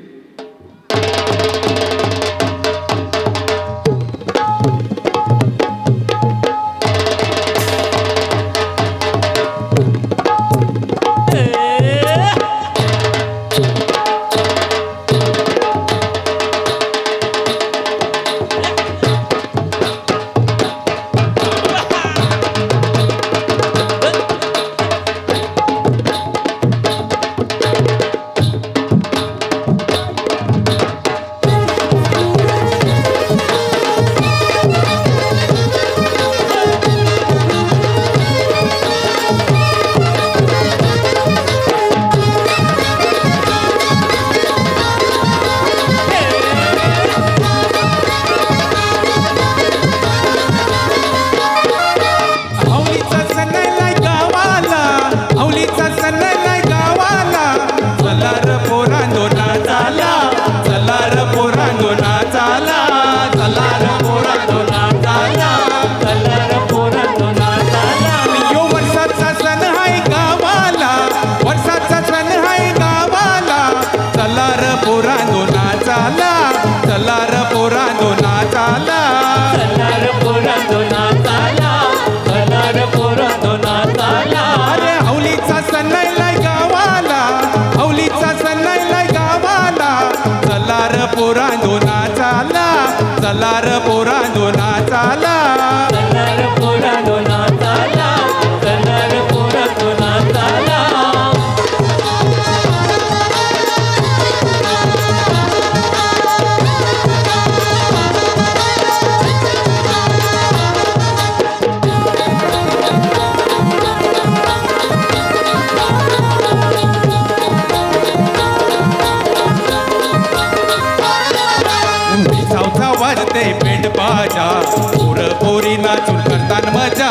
वाजते पेंड बाजा पोर पोरी नाचून करतान मजा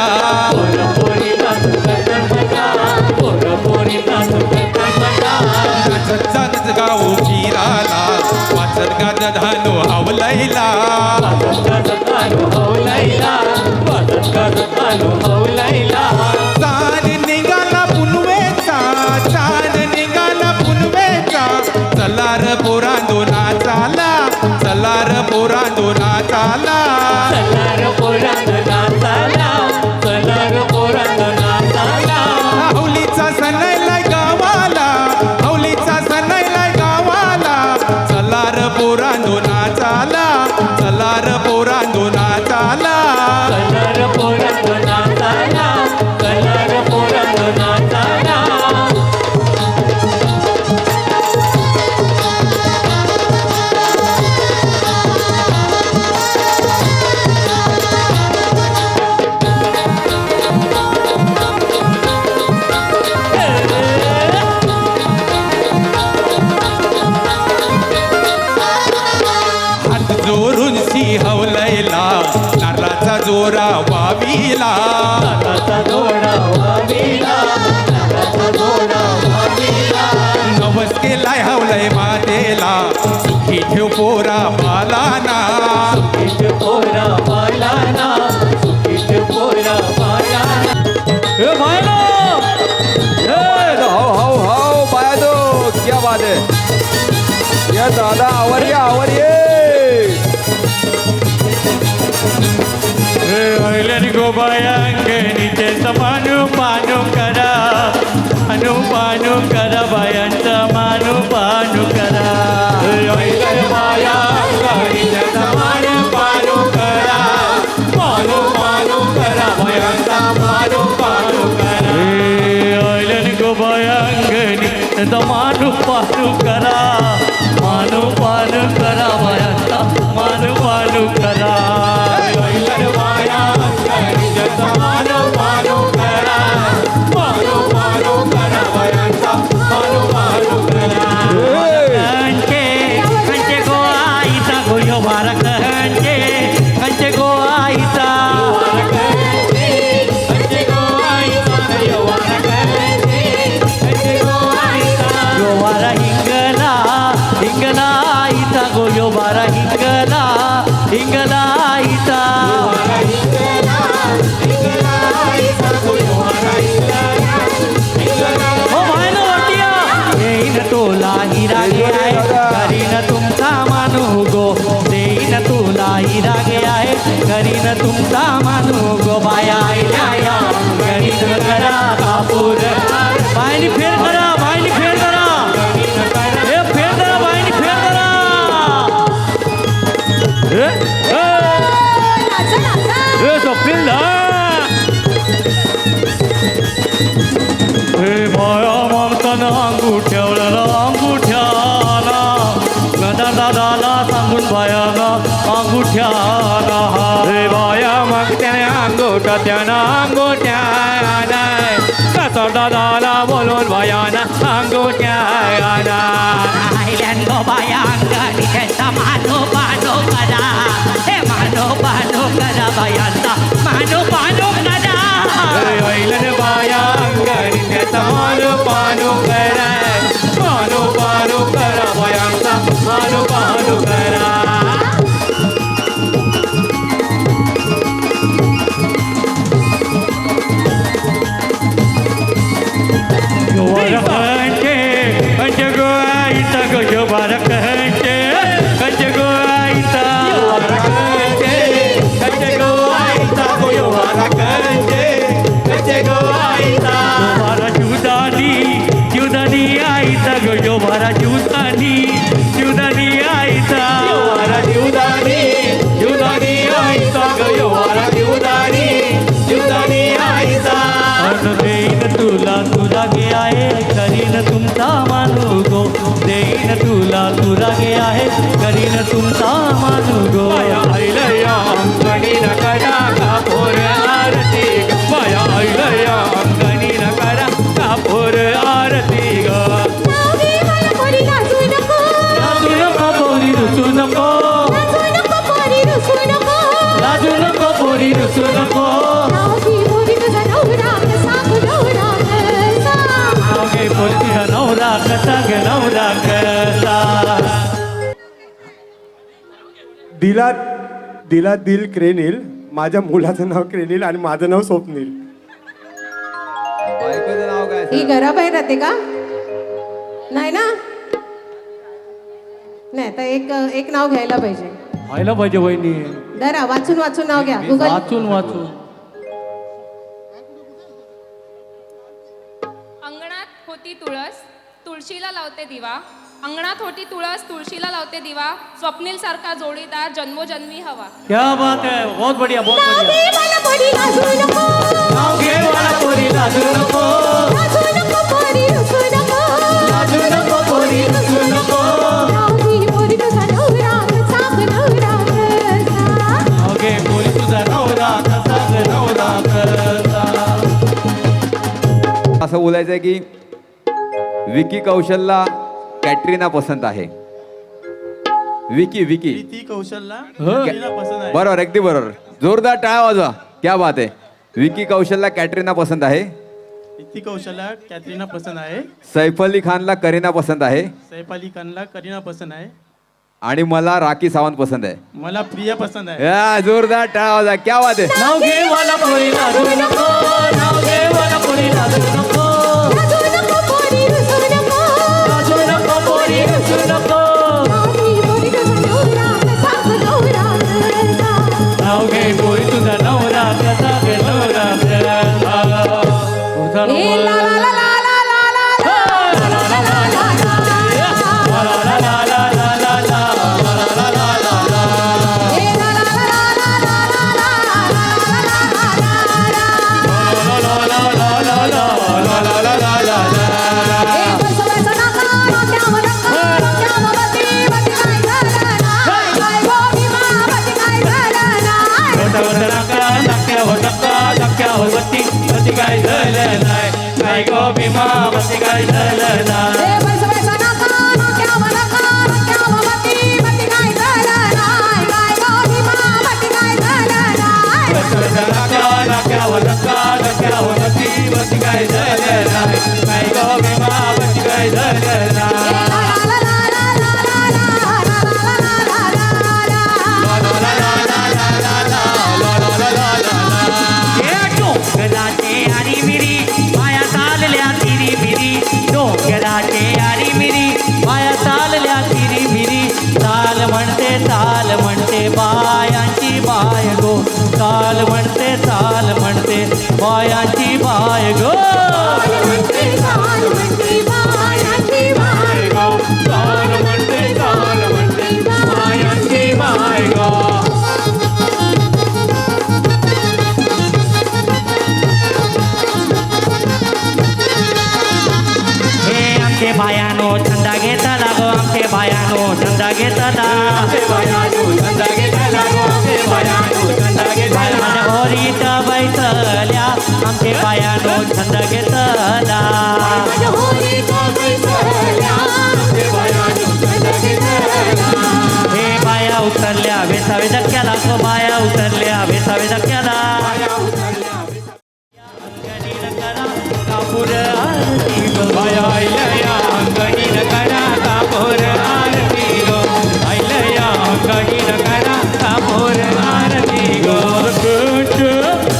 पोरी नाचून करतात मजा पोरी नाचून करतात मजा नाचत जात गाव फिराला वाचत गाजत धानो हावलैला वाजत गाजत आलो हौलाईला वाजत गाजत आलो हौलाईला चाल निघाला पुनवेचा चाल निघाला पुनवेचा चला र पोरांदो नाचाला चला र पोरांदो नाचाला चलार पोरांग नाचाला चलार पोरांग नाचाला हौलीचा सणायला गावाला हौलीचा सणायला गावाला चला र पोरांदो नाचाला चला र पोरांदो नाचाला चलार पोरांग नाचाला चलार पोरांग नाचाला हात जोरून सिंहवलैला नारळाचा जोरा वाविला नागाचा जोडा वाविला नागाचा जोडा वाविला नवस केलाय हवलय मातेला सुखी ठेव पोरा बालाना सुखीच पोरा पालाना सुखीच पोरा पालाना ए भाईलो हाव हाव हाव बाया दो क्या बात है या दादा आवरिये ऐलन गोबायांगणीचे समानू पानू करा बायांचा मानू पानू करा ऐकल माया गाडीच्या मानू पानू करा मानू पानू करा भयांचा मानू पानू करा ऐलन गोबायांगणी त्याचा मानू पानू करा बायांचा मानू पानू करा ऐकल माया गाडीच्या मानू पानू करा भयांचा मानू पानू करा कंचे गोआईचा गोयो बारा कंचे गोआईचा गोवारा हिंगला आईचा गोयो बारा हिंगला आईचा हो भाईनो वाटिया देईन तोला हिरा गे आहे करीन तुमचा मानू गो देईन तुला हिरा गे आहे करीन तुमचा मानू गो बाया आयल्या गणित करा कापूर बाईनी फेर करा हे फेर करा बाईनी फेर करा नाचा नाचा हे स्वप्नील हे बाया मागताना अंगुठ्याला दादाला सांगून बायाला अंगुठ्याला हे बाया मागत्याने अंगोठा अंगोठ्या कसं दादाला बोलून बायाना अंगोठ्या गो बाया अंगणी त्यांचा मानो पानो करा हे मानो पानो करा बायांचा मानो पानो करा ऐलन बाया अंगणी त्याचा मानू पानू करा भयांचा मानू पानू करा कंचे गोआईचा गो बारा कंचे गोआईचा बारा जीवदानी आईचा गो बारा जीवदानी आईचा देईन तुला गे आहे करीन तुमचा मानू गो देईन तुला गे आहे करीन तुमचा मानू गो ऐलया अंगणी नकरा कापूर आरती बाया ऐलया अंगणी नकरा कापूर आरती ग नावी मला पोरी नाचू नको नाचू नको पोरी रुचू नको नाचू नको पोरी दिला दिला दिल क्रेनिल, माझ्या मुलाचं नाव क्रेनिल आणि माझं नाव स्वप्नील. बायकोचं नाव काय ही घराबाहेर राहते का? नाही ना? नाही तर एक नाव घ्यायला पाहिजे. व्हायला पाहिजे वहिनी. जरा वाचून वाचून नाव घ्या. गुगल वाचून वाचून. अंगणात होती तुळस, तुळशीला लावते दिवा. अंगणात होती तुळस, तुळशीला लावते दिवा. स्वप्नील सारखा जोडीदार जन्मोजन्मी हवा. क्या बात है, बहुत बढ़िया, बहुत नाव बढ़िया. घे मला पोरी लाजू नको. नाव घे मला पोरी लाजू नको. लाजू नको पोरी रुसू नको. लाजू नको पोरी रुसू नको. नाव घे पोरी तुझा नवरा साप नवरा कसा. नाव घे पोरी तुझा नवरा कसा ग नवरा कसा. असं बोलायचं आहे की विकी कौशलला कॅटरीना पसंत आहे. विकी विकी प्रीती कौशलला हो. कॅटरीना पसंत आहे. बरोबर, अगदी बरोबर. जोरदार टाळ्या वाजवा. क्या बात आहे. विकी कौशलला कॅटरीना पसंत आहे. प्रीती कौशलला कॅटरीना पसंत आहे. सैफ अली खानला करीना पसंत आहे. सैफ अली खानला करीना पसंत आहे. आणि मला राखी सावंत पसंत आहे. मला प्रिया पसंत आहे. या, जोरदार टाळ्या वाजवा. क्या बात आहे. नाव घे मला पोरी लाजू नको. नाव घे मला पोरी लाजू नको. लाजू नको पोरी रुसू नको. लाजू नको पोरी रुसू नको. नाव घे पोरी तुझा नवरा साप नवरा कसा. नाव घे पोरी तुझा नवरा कसा ग नवरा कसा. तुझा ए ला ला ला ला ला ला ला ला ला ला ला ला ला. ए ला ला ला ला ला ला ला ला ला ला ला. ए बसवायचं नका डोक्यावर नका. डोक्यावरती बटी काय झालं नाही. काय गो भीमा बटी काय झालं नाही. काय झालं नाही. काय गो भीमा काय झालं नाही. ए बसवायचं नका डोक्यावर नका. डोक्यावरती बटी काय झालं नाही. काय गो भीमा बटी काय झालं नाही. काय झालं नाही. काय गो भीमा काय झालं नाही. डोंगराचे आणि मिरी माया चालल्या तिरी मिरी. डोंगराचे आणि मिरी माया चालल्या तिरी मिरी. चाल म्हणते बायांची बाय गो. चाल म्हणते बायांची बाय गो. चाल म्हणते बायांची बाय गो. आमचे बायानो छंदा घेतला गो. आमचे बायानो छंदा घेतला. माझ्या होरीत बैसल्या. आमचे बायानो छंद घेतला. हे बाया उतरल्या वेसावे धक्क्याला गो. बाया उतरल्या वेसावे धक्क्याला. कापूर आरती गो. बाया आयल्या अंगणीन करा कापूर आरती गो. आयल्या अंगणीन करा कापूर आरती गो.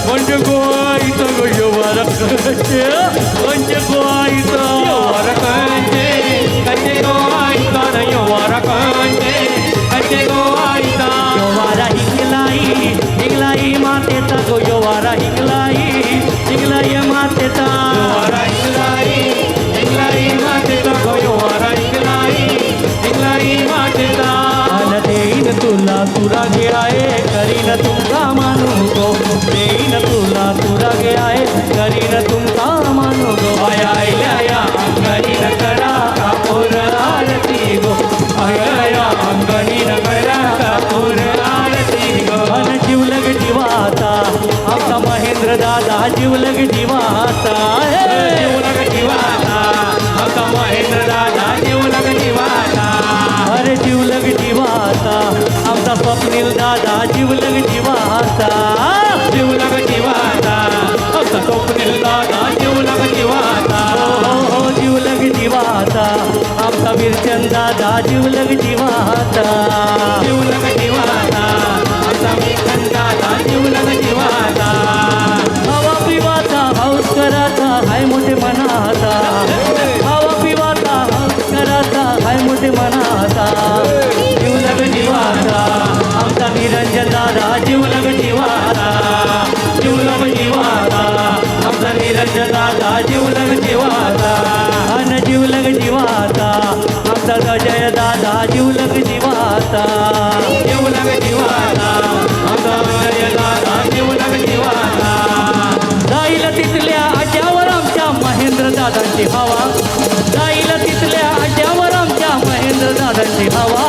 पंच गोईचं गो योवर कंचे. पंच गोईचं योवर कंचे. कंचे गोईचं योवर कंचे. कंचे गोईचा योवारा हिंगलाई मातेचा गो. योवारा हिंगलाई मातेचा. योवारा हिंगलाई मातेचा गो. योवारा हिंगलाई मातेचा. अन देईन तुला तुरागे आहे करीन तुमचा मानू गो. देईन तुला तुरागे आहे करीन तुमचा मानू गो. आया अंगणीन करा कापूर आरती गो. आया अंगणीन करा कापूर आरती गो. अन जीवलग जीवाचा आमचा महेंद्र दादा जीवलग जीवाचा. जीवलग जीवाचा आमचा महेंद्र दादा जीवलग जीवाचा. अरे जीवलग जीवाचा आमचा स्वप्नील दादा जीवलग जीवाचा. जीवलग जीवाचा आमचा स्वप्नील दादा जीवलग जीवाचा. हो जीवलग जीवाचा आमचा वीरचंद दादा जीवलग जीवाचा जीवलग जीवाचा आमचा विठ्ठलदादा जीवलग जीवाचा हवा पिवाचा हौस कराचा हाय मोठे मनाचा हवा पिवाचा हौस कराचा हाय मोठे मनाचा जीवलग जीवाचा आमचा निरंजन दादा जीवलग जीवाचा जीवलग जीवाचा आमचा निरंजन दादा जीवलग जीवाचा अन जीवलग जीवाचा आमचा जय दादा जीवलग जीवाचा जीवलग जीवाचा आमचा दादा जीवलग जीवाचा जाईल तिथल्या अड्ड्यावर आमच्या महेंद्र दादांची हवा जाईल तिथल्या अड्ड्यावर आमच्या महेंद्र दादांची हवा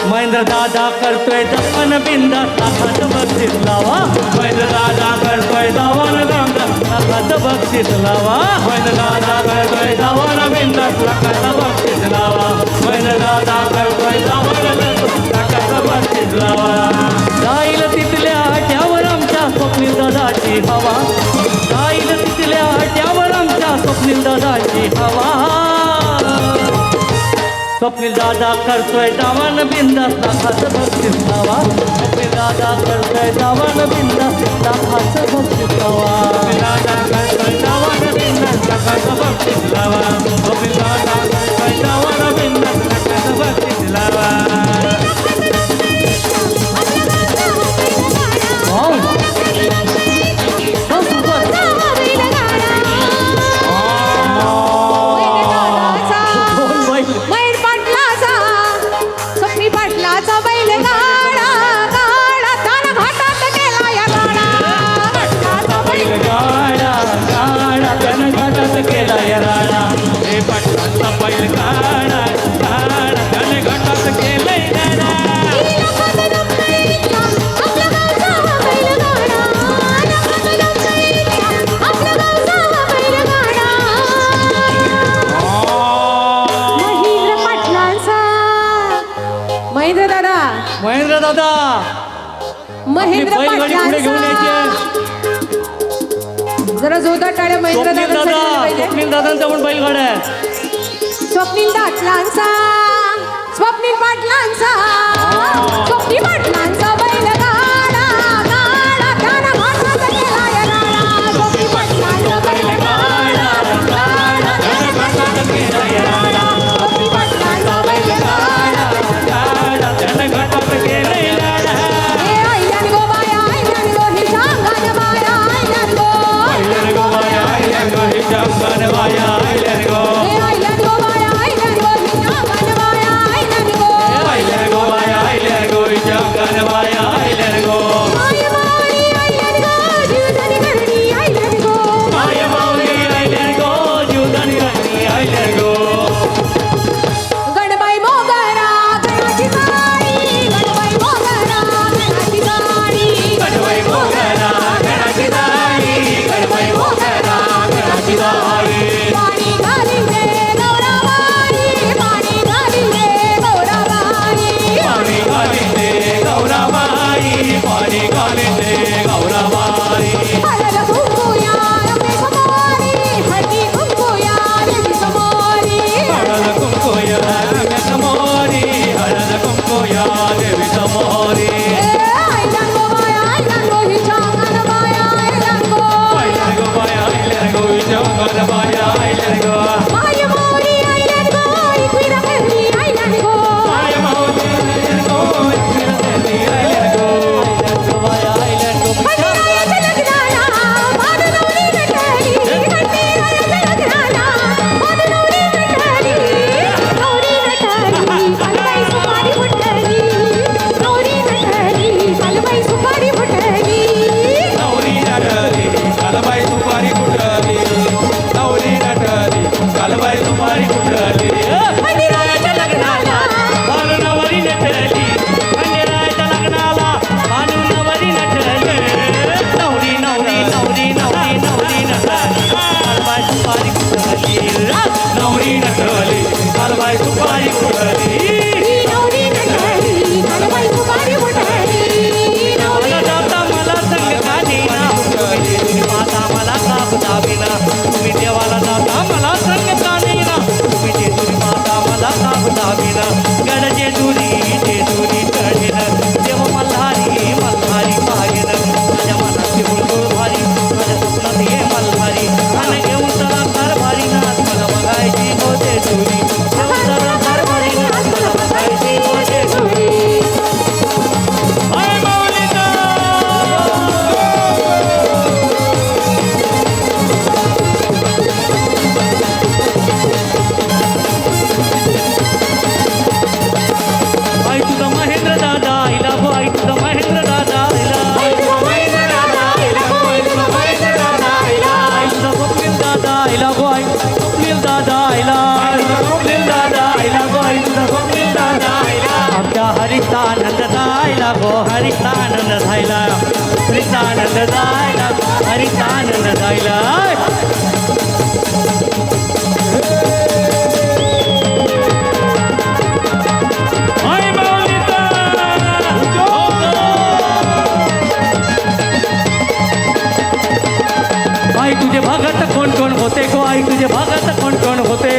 महेंद्र दादा करतोय दमन बिंदास लाखात बक्षीस लावा महेंद्र दादा करतोय दावण बिंदास लाखात बक्षीस लावा महेंद्र दादा करतोय दावण बिंदास लाखाचा बक्षीस लावा महेंद्र दादा करतोय दावण लाखाचा बक्षीस लावा जाईल तिथल्या अड्ड्यावर आमच्या स्वप्नील दादाची हवा जाईल तिथल्या अड्ड्यावर आमच्या स्वप्नील दादाची हवा स्वप्नील दादा करतोय दावण बिंदास लाखाचं बक्षीस लावा स्वप्नील दादा करतोय दावण बिंदास लाखाचं बक्षीस लावा दादा करतोय दावण बिंदास लाखाचा बक्षीस लावा दादा करतोय दावण बिंदास लाखाचा बक्षीस लावा मयूर पाटलाचा स्वप्नी पाटलाचा बैल गाडा गाडा ताना घाटात केला या गाडा पाटलाचा बैल गाडा गाडा त्यानं घाटात केला या राडा हे पाटलाचा बैल गाडा गाडा त्यानं घाटात केलंय गाडा आपल्या गावचा हा बैल गाडा आपल्या गावचा हा बैल गाडा महेंद्र पाटलांचा महेंद्र दादा महेंद्र दादा महेंद्र बैलगाडी पुढे घेऊन यायची पाटलांचा जरा जोरदार टाळ्या महेंद्र स्वप्नील दादा दादा स्वप्नील दादांचा पण बैलगाड्या आहे स्वप्नील पाटलांचा स्वप्नील पाटलांचा स्वप्नील पाटलांचा बैल गाडा गाडा त्यानं घाटात केला या गाडा स्वप्नील पाटलांचा बैल गाडा गाडा त्यानं घाटात केला या गाडा स्वप्नील पाटलांचा बैल गाडा गाडा त्यानं घाटात केलंय गाडा ए आयल्यान गो बाया आयल्यान गो ही सांगान बाया आयल्यान गो आयल्यान गो बाया आयल्यान गो ही सांगान बाया आयल्यान गो ए आयल्यान गो बाया आयल्यान गो ही सांगान बाया आयल्यान गो आयल्यान गो बाया आयल्यान गो ही सांगान बाया आयल्यान गो माय मारी आयल्यान गो जीवदानी करणी आयल्यान गो माय माऊली आयल्यान गो जीवदानी करणी आयल्यान गो गणबाई मोगरा गणाची साडी गणबाई मोगरा गणाची साडी गणबाई मोगरा गणाची साडी गणबाई मोगरा गणाची साडी पाणी घालील रे गौराबाई पाणी घालील रे गौराबाई पाणी घालीन दे गौराबाई पाणी घालीन दे गौराबाई हळद कुंकूया रमे समोरी हळदी कुंकूया देवी समोरी हळद कुंकुया रम्य समोरी हळद कुंकुया देवी समोरी आयल्यान गो बाया आयल्यान गो ही सांगान बाया आयल्यान गो आयल्यान गो बाया आयल्यान गो ही सांगान बाया आयल्यान गो माय मोरी आयल्यान गो इकविरा करणी आयल्यान गो माय माऊली आयल्यान गो फिरतेली आयल्यान गो हंडीरायाच्या लग्नाला माधुनवरी नटली हंडीरायाच्या लग्नाला माधुनवरी नटली गौरी नटली पालबाई सुपारी फुटली आनंद जायला गो हरीचा आनंद जायला हरीचा आनंद जायला हरीचा आनंद जायला आई माऊलीचा आई तुझे भागात कोण कोण होते गो आई तुझे भागात कोण कोण होते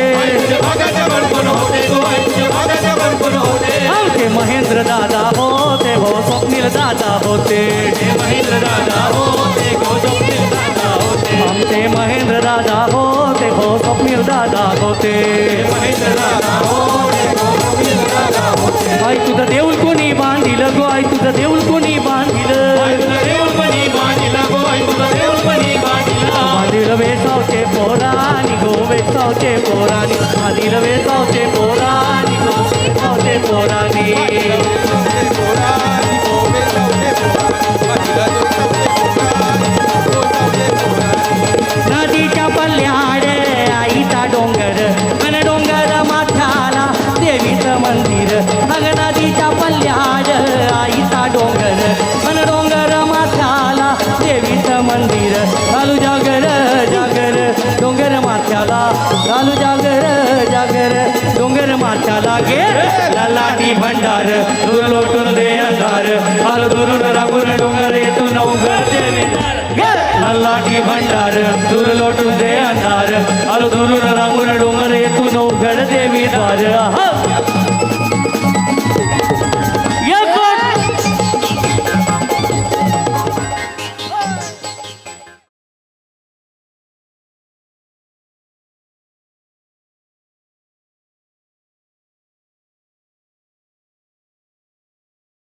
आमचे महेंद्र दादा होते हो स्वप्नील दादा होते महेंद्र दादा होते हो स्वप्नील दादा होते आमचे महेंद्र दादा होते हो स्वप्नील दादा होते महेंद्र दादा होते हो स्वप्नील दादा होते आई तुझं देऊळ कोणी बांधिलं गो आई तुझं देऊळ कोणी बांधिलं देऊळ कोणी बांधिलं गो आई तुझं देऊळ कोणी बांधिलं वेसावचे पोरानी गो वेसावचे पोरानी बांधिलं वेसावचे पोरानी गो वेसावचे पोरानी नदीच्या पल्ल्याड आईचा डोंगर अन डोंगर माथ्याला देवीचं मंदिर अग नदीच्या पल्ल्याड आईचा डोंगर अन डोंगर माथ्याला देवीचं मंदिर चालू जागर जागर डोंगर माथ्याला चालू जागर जागर डोंगर माथ्याला गे लाटी भंडार दूर लोटून दे अंधार आलो दुरून रागून डोंगर येतो नवघर देवीदार गे लाटी भंडार